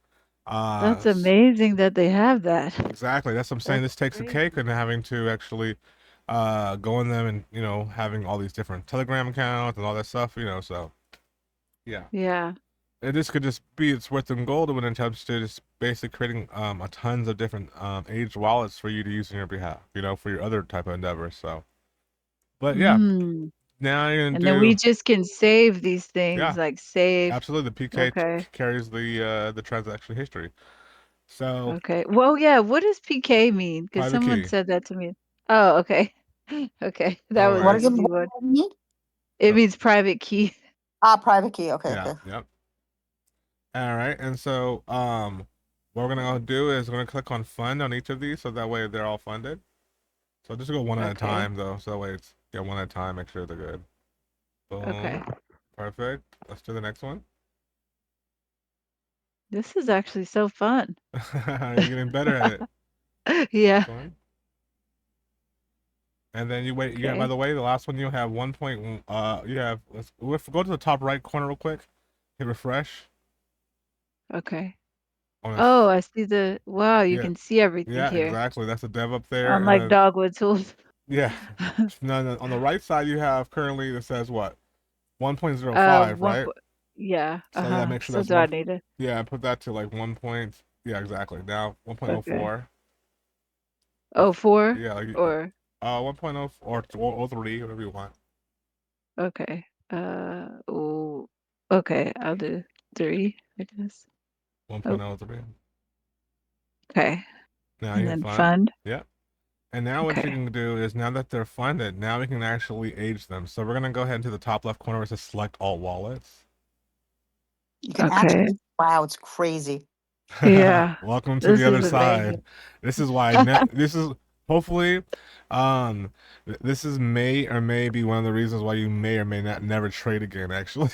Uh, that's amazing that they have that. exactly. That's what I'm saying. That's This takes the cake crazy. and having to actually going them and having all these different Telegram accounts and all that stuff. So yeah. Yeah. This could just be its worth in gold when it comes to just basically creating a tons of different aged wallets for you to use on your behalf, for your other type of endeavors. So, but yeah, Mm. now you're gonna And then we do just can save these things, yeah, like save. absolutely. The PK Okay. carries the transaction history. So Okay. Well, yeah. What does PK mean? Because private someone key. said that to me. Oh, okay. Okay. That All was an What right. does it easy one. mean? It So means private key. Private key. Okay, yeah, okay. yep. All right, and so what we're gonna do is we're gonna click on fund on each of these, so that way they're all funded. So just go one at a Okay. time though, so that way it's one at a time. Make sure they're good. Okay. Boom. Perfect. Let's do the next one. This is actually so fun. You're getting better at it. Yeah. Next one. And then you wait. Yeah. By Okay. the way, the last one you have 1 point. You have. Let's go to the top right corner real quick. Hit refresh. Okay. On a. Oh, I see the wow, you Yeah. can see everything Yeah. here. Exactly. That's a dev up there, and Unlike then dogwood tools. yeah. No, no, on the right side you have currently that says what 1.05, One right? po yeah, So yeah, uh-huh. make sure So that's do I one. need to Yeah, put that to like 1 point. Yeah, exactly. Now okay. 1.04. Oh, 4 Yeah, like, or 1.0 or 03, whatever you want. okay. Oh, okay, I'll do 3, I guess. Oh, 1.03. okay. Now And you hit then fund. fund. Yep. And now what you Okay. can do is now that they're funded, now we can actually age them. So we're gonna go ahead into the top left corner where it says select all wallets. You can Okay. actually, wow, it's crazy. Yeah. Welcome to the This other is side. amazing. This is why this is hopefully this is may or may be one of the reasons why you may or may not never trade again actually.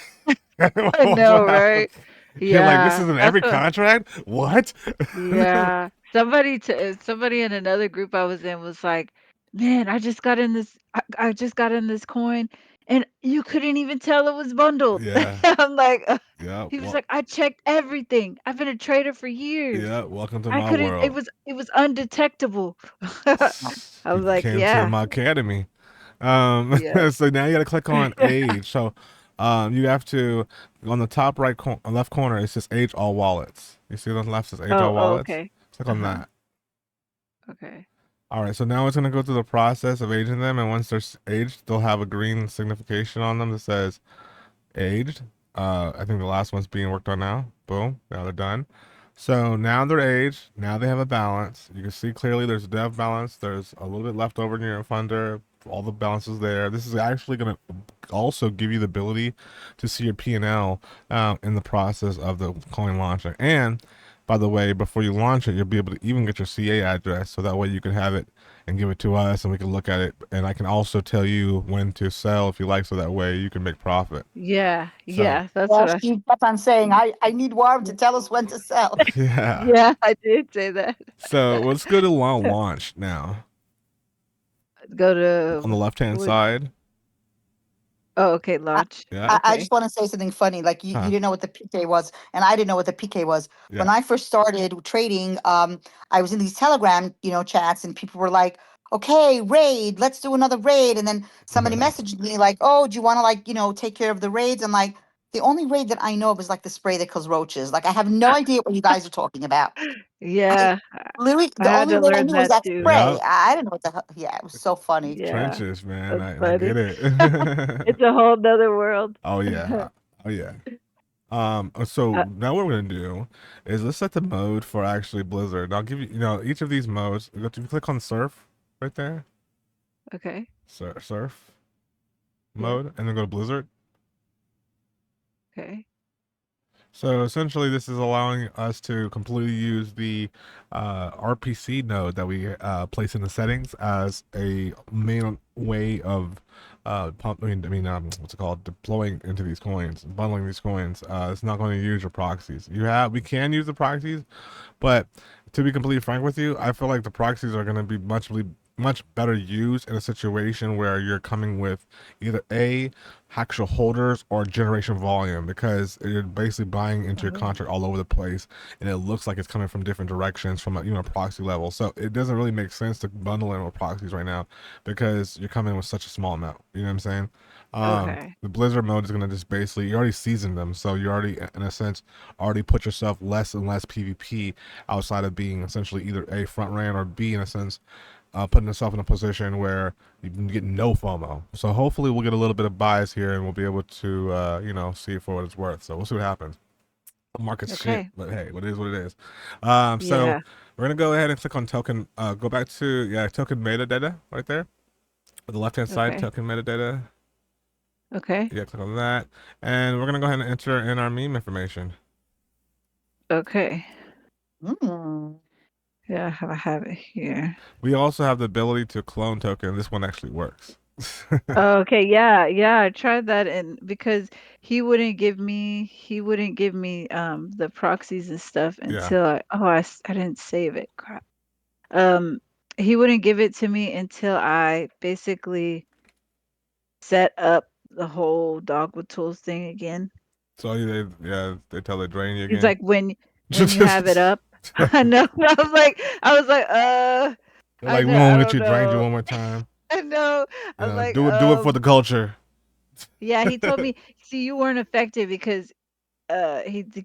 I That's know, what right? happens. You're like, this Yeah. is in That's every what contract? What? yeah. Somebody in another group I was in was like, "Man, I just got in this coin and you couldn't even tell it was bundled." Yeah. I'm like, Yeah. he was Well, like, "I checked everything. I've been a trader for years. yeah, welcome to I my couldn't world. it was undetectable." I You was like, came to "Yeah. my academy. Yeah. So now you got to click on age. So, you have to on the top right left corner. It says age all wallets. You see on the left says age all Oh, wallets. okay. Click on Uh-huh. that. Okay. All right. So now it's gonna go through the process of aging them, and once they're aged, they'll have a green signification on them that says aged. I think the last one's being worked on now. Boom. Now they're done. So now they're aged. Now they have a balance. You can see clearly there's a dev balance. There's a little bit left over in your funder. All the balances there. This is actually going to also give you the ability to see your P&L in the process of the coin launcher. And by the way, before you launch it, you'll be able to even get your CA address. So that way you can have it and give it to us and we can look at it. And I can also tell you when to sell if you like. So that way you can make profit. Yeah. So Yeah. That's Yeah, what I she kept on saying, I need Warren to tell us when to sell. yeah. yeah, I did say that. So let's go to launch now. Go On the to left hand what side. oh, okay, I, launch. Yeah. I Okay. just want to say something funny. Like you Huh. didn't know what the PK was, and I didn't know what the PK was. When Yeah. I first started trading, I was in these Telegram, chats, and people were like, "Okay, raid, let's do another raid." And then somebody messaged me like, "Oh, do you want to take care of the raids?" I'm like, the only raid that I know of is like the spray that kills roaches. Like I have no idea what you guys are talking about. I Yeah, literally I the had only to raid I learn knew was that that too. spray. yeah. I didn't know what the hell. Yeah, it was so funny. Yeah, Trenches, man. that's I funny. get it. It's a whole nother world. Oh yeah. Oh yeah. So Uh, now what we're gonna do is let's set the mode for actually Blizzard. I'll give you, each of these modes. If you click on surf right there, okay. surf Yeah. mode, and then go to Blizzard. Okay. So essentially, this is allowing us to completely use the RPC node that we place in the settings as a main way of what's it called? Deploying into these coins, bundling these coins. It's not going to use your proxies. We can use the proxies, but to be completely frank with you, I feel like the proxies are going to be much better used in a situation where you're coming with either a actual holders or generation volume, because you're basically buying into your Oh, contract all over the place, and it looks like it's coming from different directions from a proxy level. So it doesn't really make sense to bundle in with proxies right now because you're coming with such a small amount. You know what I'm saying? okay. The Blizzard mode is gonna just basically, you already seasoned them, so you already in a sense already put yourself less and less PvP outside of being essentially either a front ran or B in a sense, putting yourself in a position where you can get no FOMO. So hopefully we'll get a little bit of bias here and we'll be able to see it for what it's worth. So we'll see what happens. The market's shit, Okay. but hey, what it is what it is. So Yeah. we're gonna go ahead and click on token. Go back to token metadata right there. On the left hand side, Okay. token metadata. Okay. Yeah, click on that, and we're gonna go ahead and enter in our meme information. Okay. Mm. Yeah, I have it here. We also have the ability to clone token. This one actually works. Okay, yeah, yeah, I tried that and because he wouldn't give me the proxies and stuff Yeah. until I didn't save it. Crap. Um he wouldn't give it to me until I basically set up the whole dog with tools thing again. So they tell they drain you He's again. like when you have it up. I know. They're I like, we know, won't I let don't you drain you know. one more time. I know. I was like, Do it for the culture. yeah, he told me, see, you weren't affected because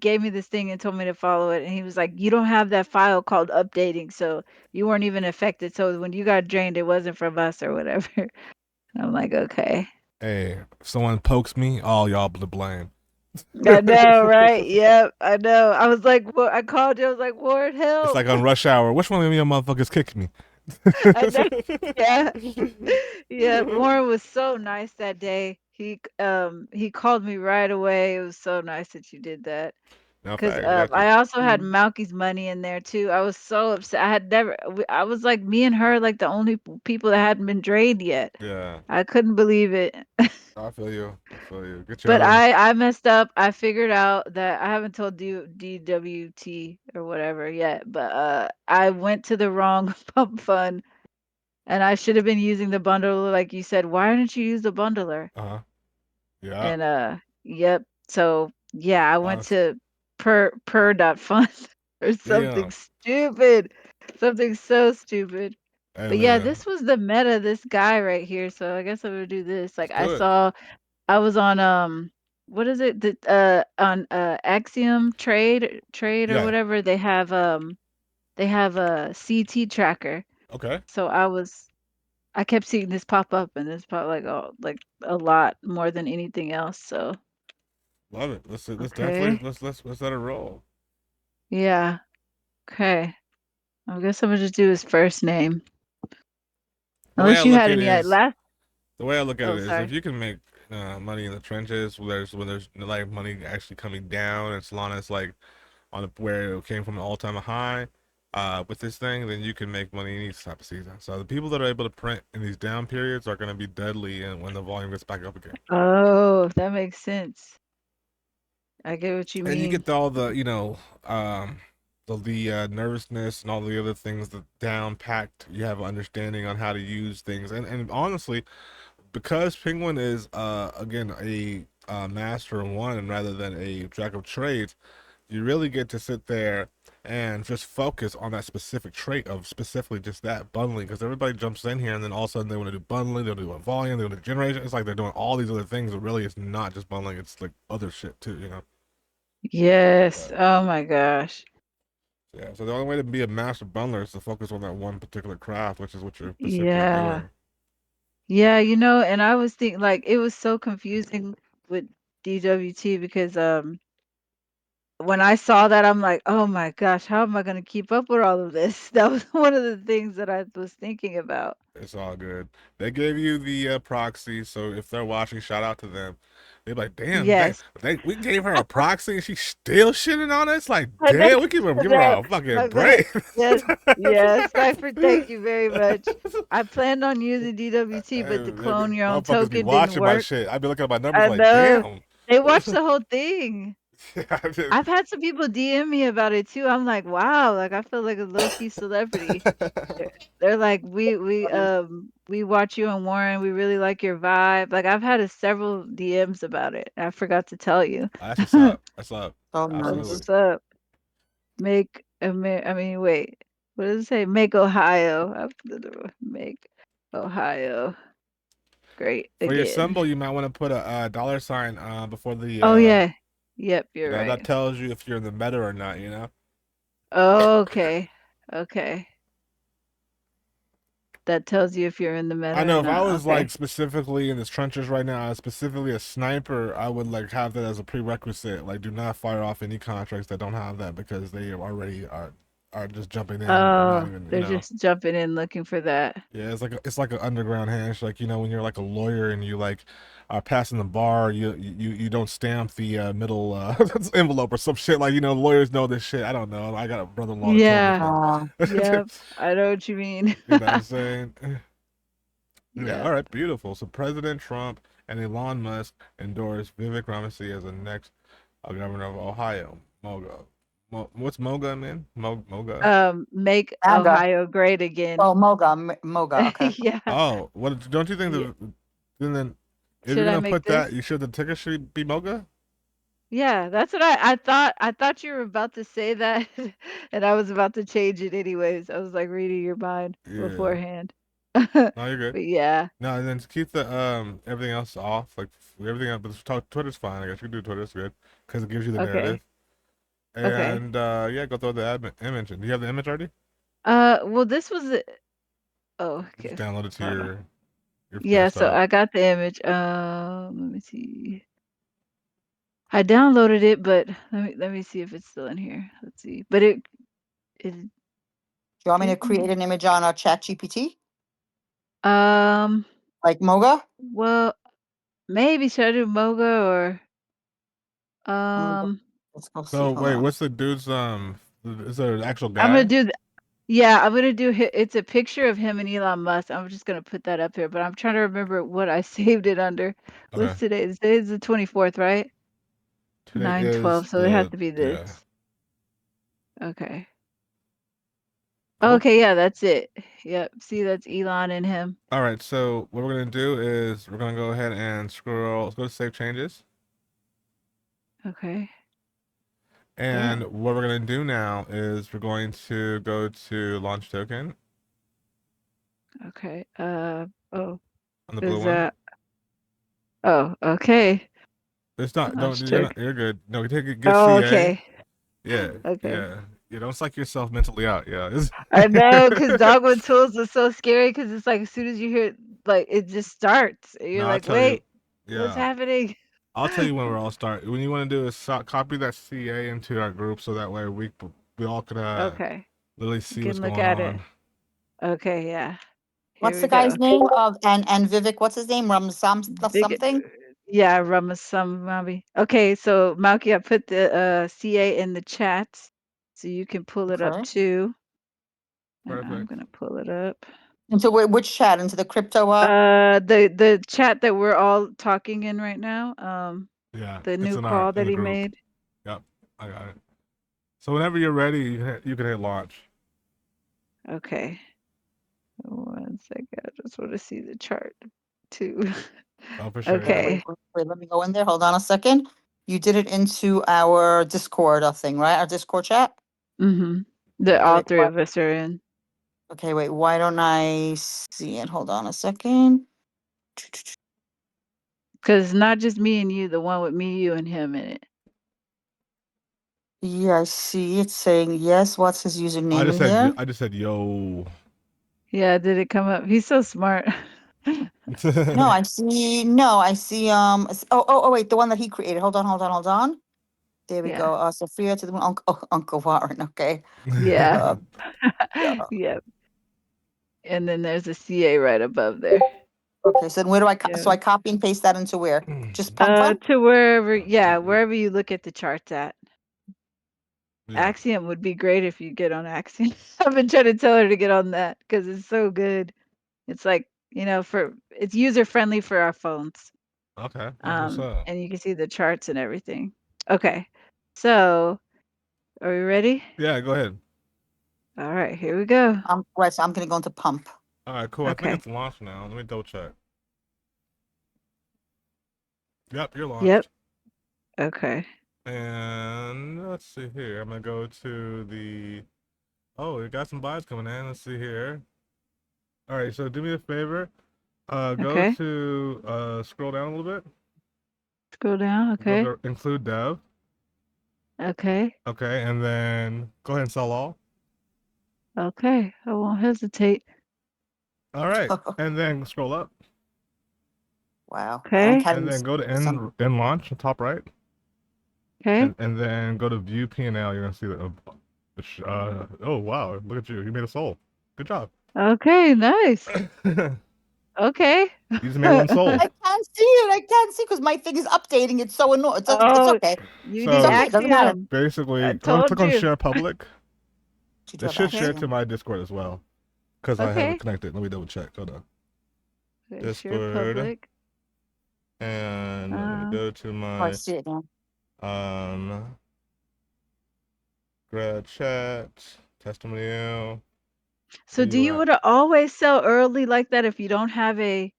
gave me this thing and told me to follow it, and he was like, you don't have that file called updating, so you weren't even affected. So when you got drained, it wasn't from us or whatever. And I'm like, okay. Hey, if someone pokes me, all y'all to blame. I know, right? Yep, I know. I was like, well, I called you. I was like, Ward, It's help. like on rush hour. Which one of you motherfuckers kicked me? I know. Yeah. Yeah, Warren was so nice that day. He called me right away. It was so nice that you did that. No 'Cause, fact. We got you. I also had Mm. Malky's money in there too. I was so upset. I was like, me and her, like, the only people that hadn't been drained yet. Yeah. I couldn't believe it. I feel you. I feel you. Get your But other. I messed up. I figured out that I haven't told DWT or whatever yet, but, I went to the wrong pump fund, and I should have been using the bundler like you said. Why didn't you use the bundler? Uh huh. Yeah. And, yep. So, yeah, I went Honest. to dot fund or something Damn. stupid. Something so stupid. Hey But yeah, man. this was the meta, this guy right here. So I guess I'm gonna do this. Like Let's do it. I was on what is it? On Axiom trade or Yeah. whatever. They have a CT tracker. Okay. So I kept seeing this pop up and this pop like like a lot more than anything else. So Love it. Let's definitely okay. let's let it roll. Yeah. Okay. I guess I'm gonna just do his first name. The way I Unless you look had at it any is last the way I look at it oh is if sorry. you can make money in the trenches, when there's like money actually coming down, and Solana's like on where it came from an all-time high, with this thing, then you can make money in each type of season. So the people that are able to print in these down periods are going to be deadly, and when the volume gets back up again. Oh, that makes sense. I get what you And you mean. get all the the nervousness and all the other things that down packed. You have an understanding on how to use things, and honestly, because Penguin is again a master in one rather than a jack of trades, you really get to sit there and just focus on that specific trait of specifically just that bundling, because everybody jumps in here and then all of a sudden they want to do bundling, they want to do a volume, they want to do generation. It's like they're doing all these other things, but really it's not just bundling, it's like other shit too, Yes. But Oh my gosh. yeah, so the only way to be a master bundler is to focus on that one particular craft, which is what you're specifically Yeah. doing. Yeah, and I was thinking like it was so confusing with DWT because when I saw that I'm like, "Oh my gosh, how am I going to keep up with all of this?" That was one of the things that I was thinking about. It's all good. They gave you the proxy, so if they're watching, shout out to them. They're like, damn, Yes. we gave her a proxy and she's still shitting on us. Like, I know. damn, we I give her know. a fucking My bad. break. Yes. Yes. Thank you very much. I planned on using DWT, but the clone your own Motherfuckers be token didn't watching my work. shit. I be looking at my numbers I like, know. damn. They watched the whole thing. Yeah, I did. I've had some people DM me about it too. I'm like, wow, like I feel like a low key celebrity. They're, they're like, we watch you and Warren. We really like your vibe. Like I've had several DMs about it. I forgot to tell you. That's what's up. That's up. So That's Absolutely. nice. what's up. I mean, wait. What does it say? Make Ohio. Make Ohio great For your again. symbol, you might want to put a dollar sign before the Oh yeah. Yep, you're that right. tells you if you're in the meta or not, you know? Okay. Okay. That tells you if you're in the meta I or know if I not. was Okay. like specifically in the trenches right now, specifically a sniper, I would like have that as a prerequisite. Like, do not fire off any contracts that don't have that because they already are just jumping in and not Oh, even, you they're know. just jumping in looking for that. Yeah, it's like an underground handshake. You know, when you're like a lawyer and you like are passing the bar, you don't stamp the middle envelope or some shit. Like, you know, lawyers know this shit. I don't know. I got a brother-in-law that told me Yeah. shit. Uh, Yep. I know what you mean. You know what I'm saying? Yeah, all Yep. right, beautiful. So President Trump and Elon Musk endorsed Vivek Ramaswamy as the next governor of Ohio. Moga. What's Moga, man? Moga. Make MAGA. Ohio great again. Oh, Moga. Okay. Yeah. Oh, what? Don't you think Yeah. then if you're Should I gonna make put this? that, you should the ticker should be Moga? Yeah, that's what I thought. I thought you were about to say that, and I was about to change it anyways. I was like reading your mind Yeah. beforehand. No, you're good. But yeah. No, and then to keep the everything else off, like everything else. But Twitter's fine. I guess you can do Twitter. It's good because it gives you the narrative. Okay. Okay. And yeah, go throw the image. In. Do you have the image already? Well, this was oh, Just okay. download it to Hold on. your Yeah, so desktop. I got the image. Let me see. I downloaded it, but let me see if it's still in here. Let's see. But it Do you want me to create didn't. an image on a chat GPT? Um. Like Moga? Well, maybe should I do Moga or Um, um. let's go see. So Hold wait, on. what's the dude's Is there an actual I'm gonna guy? do. Yeah, I'm gonna do. It's a picture of him and Elon Musk. I'm just gonna put that up here, but I'm trying to remember what I saved it under. Okay. What's today? Today's the 24th, right? Today is 9/12. So it had the to be this. yeah. Okay. Cool. Okay, yeah, that's it. Yep. See, that's Elon and him. All right. So what we're gonna do is we're gonna go ahead and scroll. Let's go to save changes. Okay. And Yeah. what we're gonna do now is we're going to go to launch token Okay. Oh, on the blue is one. that? Oh, okay. It's not. Don't. Launch took. You're good. No, take it. Get Oh, CA. okay. Yeah. Okay. Yeah. You don't psych yourself mentally out. Yeah. I know, because Dogwood Tools is so scary because it's like as soon as you hear it, like it just starts. And you're No, I'll like, tell you. wait, what's Yeah. happening? I'll tell you when we're all start. When you want to do is copy that CA into our group so that way we all could Okay. literally You see what's can look going at it. on. Okay, yeah. Here What's we the go. guy's name of and Vivek? What's his name? Ramsam Big something. yeah, Ramaswamy. Okay, so Malky, I put the CA in the chat so you can pull it up Okay. too. And I'm Perfect. gonna pull it up. Into which chat? Into the crypto? The chat that we're all talking in right now. Yeah, The it's new call in that the he group. made. Yep, I got it. So whenever you're ready, you can hit launch. Okay. One second. I just want to see the chart too. Oh, for sure. Wait, Yeah. wait, Okay. wait, wait, let me go in there. Hold on a second. You did it into our Discord thing, right? Our Discord chat. Mm-hmm. The Yeah. Okay, all wait. three of us are in. Okay, wait. Why don't I see it? Hold on a second. Because it's not just me and you, the one with me, you, and him in it. Yeah, I see. It's saying yes. What's his username in here? I just said yo. Yeah, did it come up? He's so smart. No, I see. No, I see. Oh, wait. The one that he created. Hold on. There we Yeah. go. Sophia to the moon. Uncle Warren. Okay. Yeah. Uh, yeah. Yep. And then there's a CA right above there. Okay. So then where do I? Yeah. So I copy and paste that into where? Just pump fund. To wherever, yeah, wherever you look at the charts at. Yeah. Axiom would be great if you get on Axiom. I've been trying to tell her to get on that because it's so good. It's like, it's user friendly for our phones. Okay, that's what's up. And you can see the charts and everything. Okay. So, are we ready? Yeah, go ahead. All right, here we go. Right, so I'm gonna go into pump. All right, cool. I think Okay. it's launched now. Let me double check. Yep, you're Yep. launched. Okay. And let's see here. I'm gonna go to the. Oh, we got some buys coming in. Let's see here. All right, so do me a favor. Go Okay. to scroll down a little bit. Scroll down. Go Okay. to include dev. Okay. Okay, and then go ahead and sell all. Okay. I won't hesitate. All right, and then scroll up, Wow. And Okay. and then Kevin's go to some end launch, top right, Okay. and then go to view P&L. You're gonna see the. Oh wow! Look at you. You made a soul. Good job. Okay. Nice. You Okay. just made one soul. I can't see it. I can't see because my thing is updating. It's so annoying. It's Oh, okay. you It's need So okay. It doesn't matter. Axiom. I basically, told click on you. share public. You do It have should share Okay. to Axiom. my Discord as well, because I have it Okay. connected. Let me double check. Hold on. Okay. Share Discord, public. and let me Um. go to Oh, I my see it now. um grad chat testimonial. So, do you UI. want to always sell early like that if you don't have a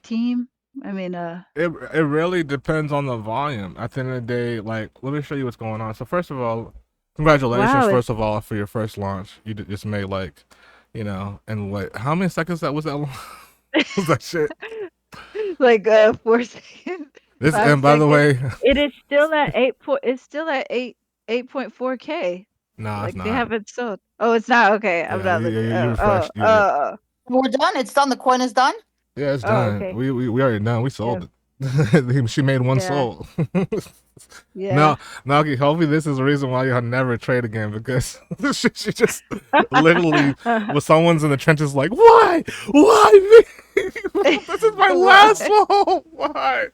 team? I mean, It really depends on the volume. At the end of the day, like, let me show you what's going on. So first of all, congratulations. wow. First of all, for your first launch, you just made like, and what? How many seconds that was that? Was that shit? Like 4 seconds, This five and by the seconds. way, It is still at it's still at 8.4K. nah, it's Like they not. haven't sold. Oh, it's not okay. I'm Yeah, not looking. you refreshed. We're done. It's done. The coin is done. Yeah, it's Oh, done. okay. We already done. We Yeah. sold it. She made one Yeah. soul. Yeah. Now, hopefully this is the reason why you'll never trade again because she just literally was someone's in the trenches like, why me? This is my last Why? soul. Why?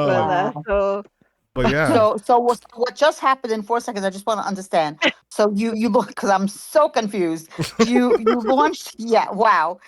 Well, Um, that's Wow. so. but yeah. So what just happened in 4 seconds? I just want to understand. So you look because I'm so confused. You launched. Yeah. Wow.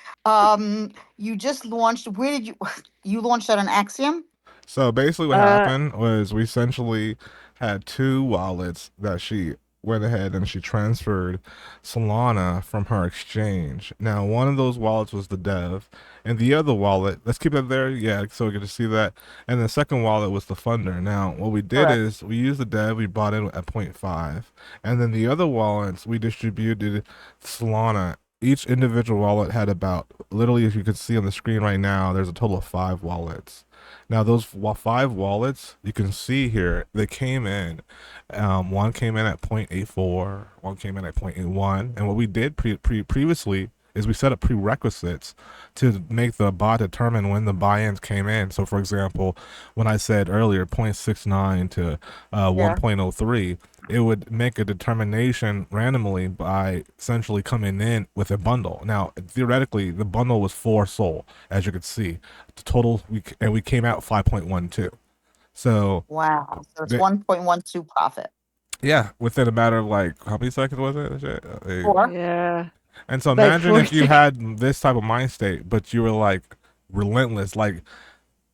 You just launched. Where did you? You launched on an Axiom. So basically, what Uh. happened was we essentially had two wallets that she went ahead and she transferred Solana from her exchange. Now, one of those wallets was the dev, and the other wallet, let's keep it there, yeah, so we get to see that. And the second wallet was the funder. Now, what we did Correct. is we used the dev, we bought it at 0.5, and then the other wallets we distributed Solana. Each individual wallet had about, literally, as you can see on the screen right now, there's a total of 5 wallets. Now those 5 wallets you can see here, they came in. One came in at 0.84, one came in at 0.81, and what we did previously is we set up prerequisites to make the bot determine when the buy-ins came in. So, for example, when I said earlier 0.69 to Yeah. 1.03, it would make a determination randomly by essentially coming in with a bundle. Now, theoretically, the bundle was 4 SOL, as you could see. The total, we came out 5.12. So, Wow. So it's the, 1.12 profit. yeah, within a matter of like, how many seconds was it? Or Yeah. And so Like imagine if you 4 seconds. had this type of mind state, but you were like relentless. Like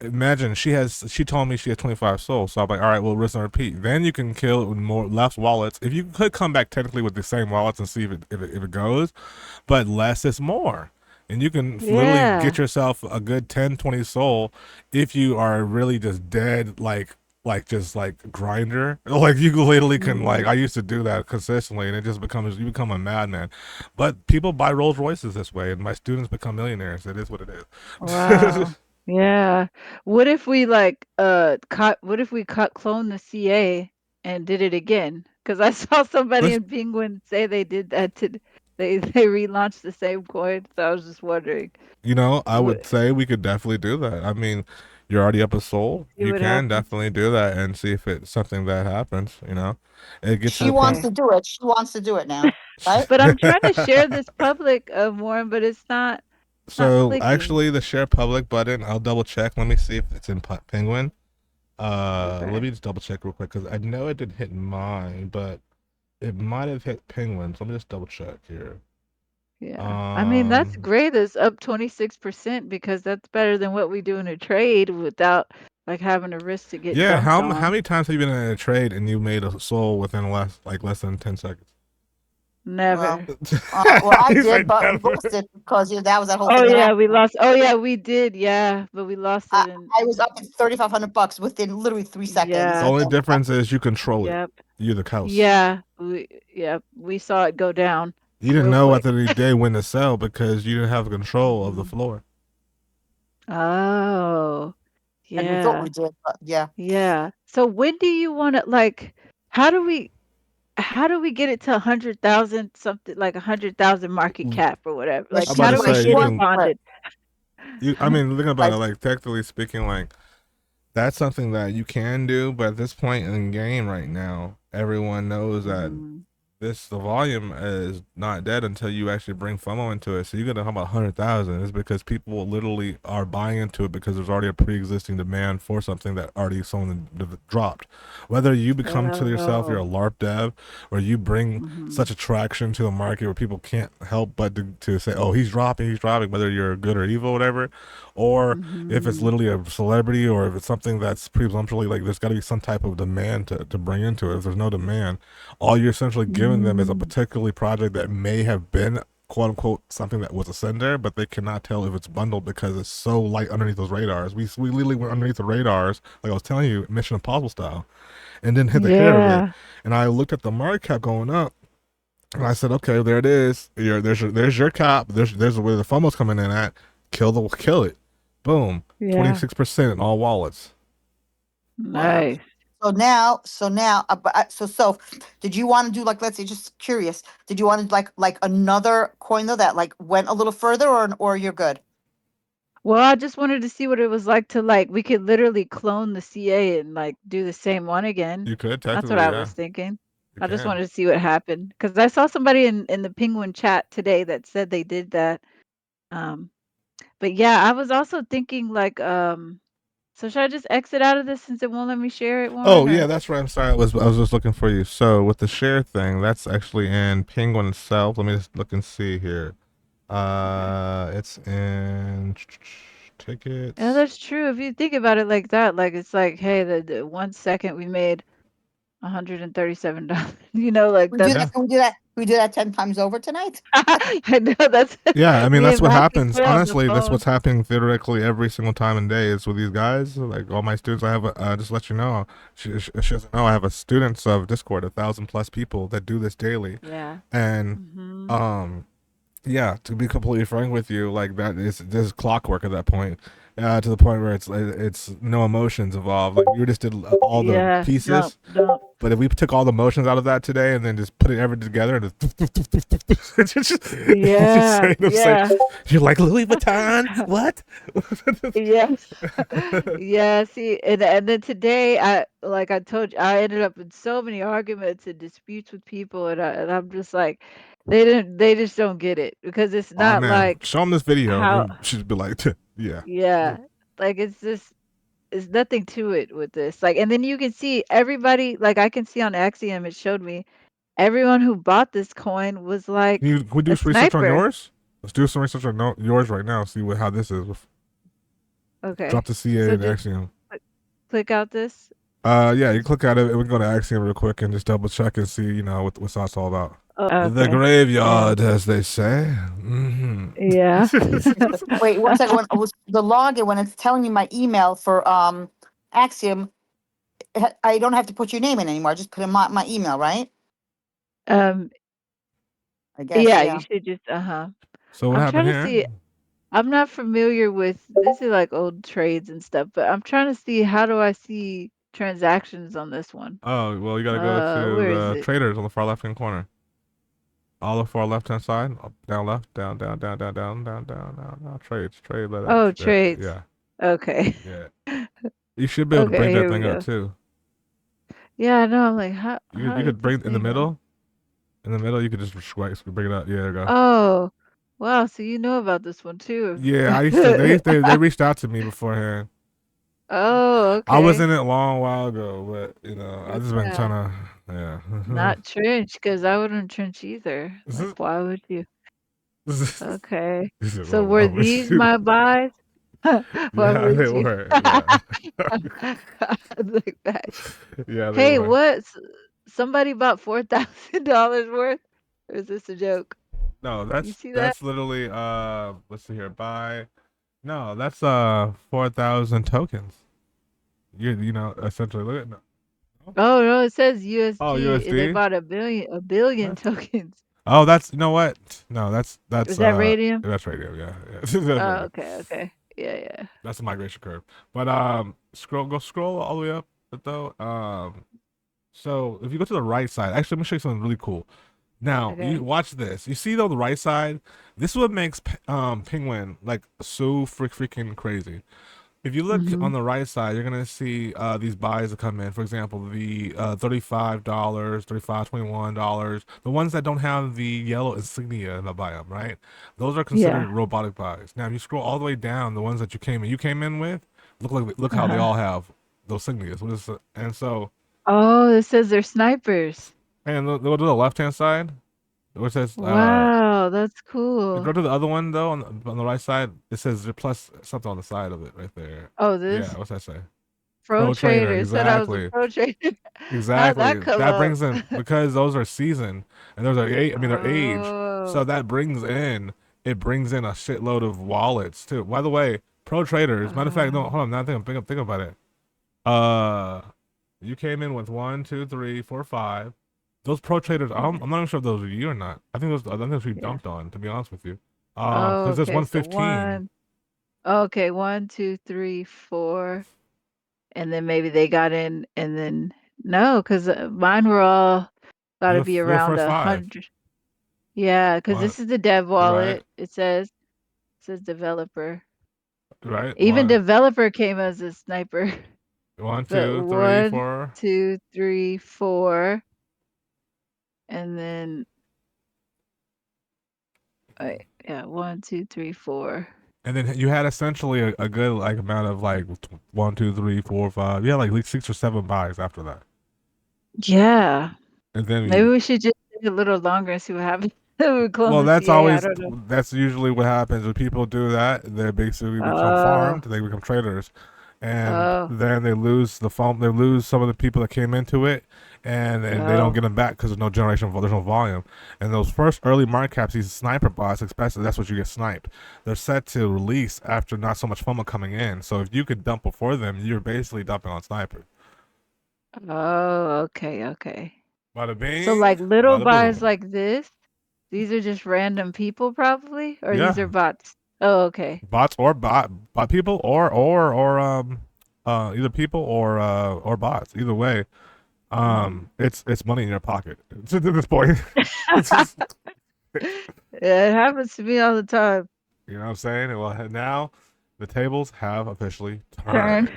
imagine she told me she has 25 souls. So I'm like, all right, well, rinse and repeat. Then you can kill with more less wallets. If you could come back technically with the same wallets and see if it goes, but less is more. And you can literally Yeah. get yourself a good 10, 20 soul if you are really just dead, like just like grinder. Like you literally can like I used to do that consistently and it just becomes you become a madman. But people buy Rolls Royces this way and my students become millionaires. It is what it Wow. is. Yeah. What if we what if we clone the CA and did it again? Because I saw somebody Let's in Penguin say they did that to they relaunched the same coin. So I was just wondering I what would say we could definitely do that. I mean, you're already up a soul. see You what can happens. definitely do that and see if it's something that happens. It gets to she the wants point. Okay. to do it. She wants to do it now, right? But I'm trying to share this public Warren, but it's not So clicking. actually, the share public button, I'll double check. Let me see if it's in Penguin. Let Okay. me just double check real quick because I know it didn't hit mine, but it might have hit Penguin. So let me just double check here. Yeah. I mean, that's Um, great. It's up 26% because that's better than what we do in a trade without like having a risk to get Yeah, dunked how on. many times have you been in a trade and you made a soul within less than 10 seconds? Well, Never. well, I He's did, like but we never. lost it because that was that whole Oh thing that yeah, we happened. lost. Oh yeah, we did. Yeah, but we lost I, it in. I was up at $3,500 within literally 3 seconds, The Yeah. and only then difference is you control it. Yep. You're the house. Yeah. We saw it go down You didn't real know at quick. the end of the day when to sell because you didn't have control of the Mhm. floor. Oh. we thought we Yeah. did, but yeah. Yeah. So when do you want to like? How do we? How do we get it to 100,000 something like 100,000 market cap or whatever? Yeah, Like I'm about how to do we say she you get it wants can. it. bonded? I mean, thinking about Like, it, like technically speaking, like that's something that you can do, but at this point in the game right now, everyone knows that Mhm. the volume is not dead until you actually bring FOMO into it. So you're gonna talk about 100,000 is because people literally are buying into it because there's already a pre-existing demand for something that already someone dropped. Whether you become to yourself, you're a Oh. LARP dev, or you bring Mhm. such attraction to the market where people can't help but to say, "Oh, he's dropping," whether you're good or evil, whatever, or if it's Mhm. literally a celebrity or if it's something that's presumptuously like there's got to be some type of demand to bring into it. If there's no demand, all you're essentially giving them is a Mm. particularly project that may have been quote unquote something that was a sender, but they cannot tell if it's bundled because it's so light underneath those radars. We literally went underneath the radars, like I was telling you, Mission Impossible style, and didn't hit the hair of it. Yeah. And I looked at the market cap going up, and I said, okay, there it is. There's your cap. There's where the FOMO's coming in at. Kill it. Boom. Yeah. 26% in all wallets. wow. Nice. So did you want to do, like, let's say, just curious, did you want to like another coin though that like went a little further, or you're good? Well, I just wanted to see what it was like to like we could literally clone the CA and like do the same one again. You could That's what technically, I yeah, was thinking. you I just can. wanted to see what happened because I saw somebody in the Penguin chat today that said they did that. Um, but yeah, I was also thinking like so should I just exit out of this since it won't let me share it, Oh Warren, yeah, or that's right. I'm sorry. I was just looking for you. So with the share thing, that's actually in Penguin itself. Let me just look and see here. okay. It's in Yeah, tickets. that's true. If you think about it like that, like it's like, hey, the 1 second we made $137. You know, like We do that's Yeah. that. Can we do that? Can we do that 10 times over tonight? I know that's Yeah, I mean me that's and what Max could happens. play on the Honestly, that's phone. what's happening theoretically every single time and day is with these guys. Like all my students, I have just let you know. She doesn't know I have a students of Discord, 1,000+ people that do this daily, Yeah. and Mhm. um yeah, to be completely frank with you, like that is this is clockwork at that point, to the point where it's no emotions involved. Like we just did all the Yeah. Dump, pieces, dump. but if we took all the motions out of that today and then just put it everything together and it's just Yeah. saying, Yeah. you're like Louis Vuitton, what? Yes. Yeah, see, and then today I told you I ended up in so many arguments and disputes with people and I'm just like they just don't get it because it's Oh not man, like show them this video and how you should be like, yeah. yeah, like it's just it's nothing to it with this. Like and then you can see everybody like I can see on Axiom it showed me everyone who bought this coin was Can we do a some research on sniper. yours? Let's do some research on yours right now. See how this is. Drop Okay. the CA So and just Axiom. click out this. Yeah, you click at it. We can go to Axiom real quick and just double check and see, what's that's all about. The Okay. Yeah. graveyard, as they say. Yeah. Wait, one second. When it was the login, when it's telling me my email for Axiom, I don't have to put your name in anymore. I just put in my email, right? Um, I guess, yeah, yeah. you should just So what I'm happened trying to here? see I'm not familiar with this is like old trades and stuff, but I'm trying to see how do I see transactions on this one? Oh, well, you gotta go to Where is the it? traders on the far left hand corner. All the far left hand side, up, down left, down, down, down, down, down, down, down, down, down. Trade, let Oh, that. Yeah, trades. yeah, Okay. yeah. You should be able to bring Okay, that here we thing up go. too. Yeah, I know. I'm like, how You did could this bring in the thing go? middle. In the middle, you could just bring it up. Yeah, there you go. Oh, wow. So you know about this one too. Yeah, I used to. They reached out to me beforehand. Oh, I was okay. in it a long while ago, but I just been Yeah. trying to. Yeah. Not trench, because I wouldn't trench either. Like, why would you? Okay. He said, So "Oh, were wow." these my buys? Why Yeah, they would you? were. Yeah. Look back. Yeah, they Hey, were. what? Somebody bought $4,000 worth? Or is this a joke? No, You see that? that's literally let's see here. Buy no, that's 4,000 tokens. You know, essentially look at no. Oh no, it says Oh, USG. They USD? bought a billion What? tokens. Oh, that's you know what? No, Is that radium? that's radio, yeah. Yeah. That's Oh, radio. okay, okay. Yeah, yeah. That's the migration curve. But scroll all the way up though. So if you go to the right side, actually let me show you something really cool. Now, you Okay. watch this. You see on the right side, this is what makes Penguin like so freaking crazy. If you look Mm-hmm. on the right side, you're gonna see these buys that come in. For example, the $35, 35, $21, the ones that don't have the yellow insignia in the buy them, right? Those are Yeah. considered robotic buys. Now, if you scroll all the way down, the ones that you came in with, look how they Uh-huh. all have those insignias. And so, Oh, it says they're snipers. and go to the left hand side, where it says Wow, that's go cool. to the other one though on the right side. It says plus something on the side of it right there. Oh, Yeah, this what's that say? pro Pro trader, trader said I was a exactly. pro trader. How'd that Exactly. come That up? brings in because those are seasoned and those are I mean they're age. So Oh. it brings in a shitload of wallets too. By the way, pro traders, matter of fact, no, Oh. hold on, now think about it. Uh you came in with one, two, three, four, five. Those pro traders, Yeah. I'm not even sure if those are you or not. I think those we Yeah. dumped on, to be honest with you. Oh, Because there's okay. So 115. one. Okay, 1, 2, 3, 4, and then maybe they got in, and then no, because mine were all got to be These are the around first a five. hundred. Yeah, because One, this is the dev right, wallet. It says developer. right. Even developer came as a sniper. One, But two, three, one, four. 2, 3, 4, and then wait, yeah, 1, 2, 3, 4. And then you had essentially a good like amount of like one, two, three, four, five. You had like at least 6 or 7 buys after that. Yeah, And then maybe we we should just take a little longer and see what happens. We clone well, the CA. I don't know. that's usually what happens when people do that. They basically become Oh, farmed. They become traders, and oh, then they lose the phone. They lose some of the people that came into it, and they don't oh. get them back because there's no generation. There's no volume. And those first early market caps, these sniper bots, especially, that's what you get sniped. They're set to release after not so much FOMO coming in. So if you could dump before them, you're basically dumping on sniper. Oh, okay, okay. Bada So bing, like little bada buys boom. like this, these are just random people probably, or these are Yeah, bots? Oh, okay. bots or bot people or either people or bots. Either way, Mm. it's money in your pocket. To this point, it's just, It happens to me all the time. you know what I'm saying. Well, now the tables have officially Turn. turned.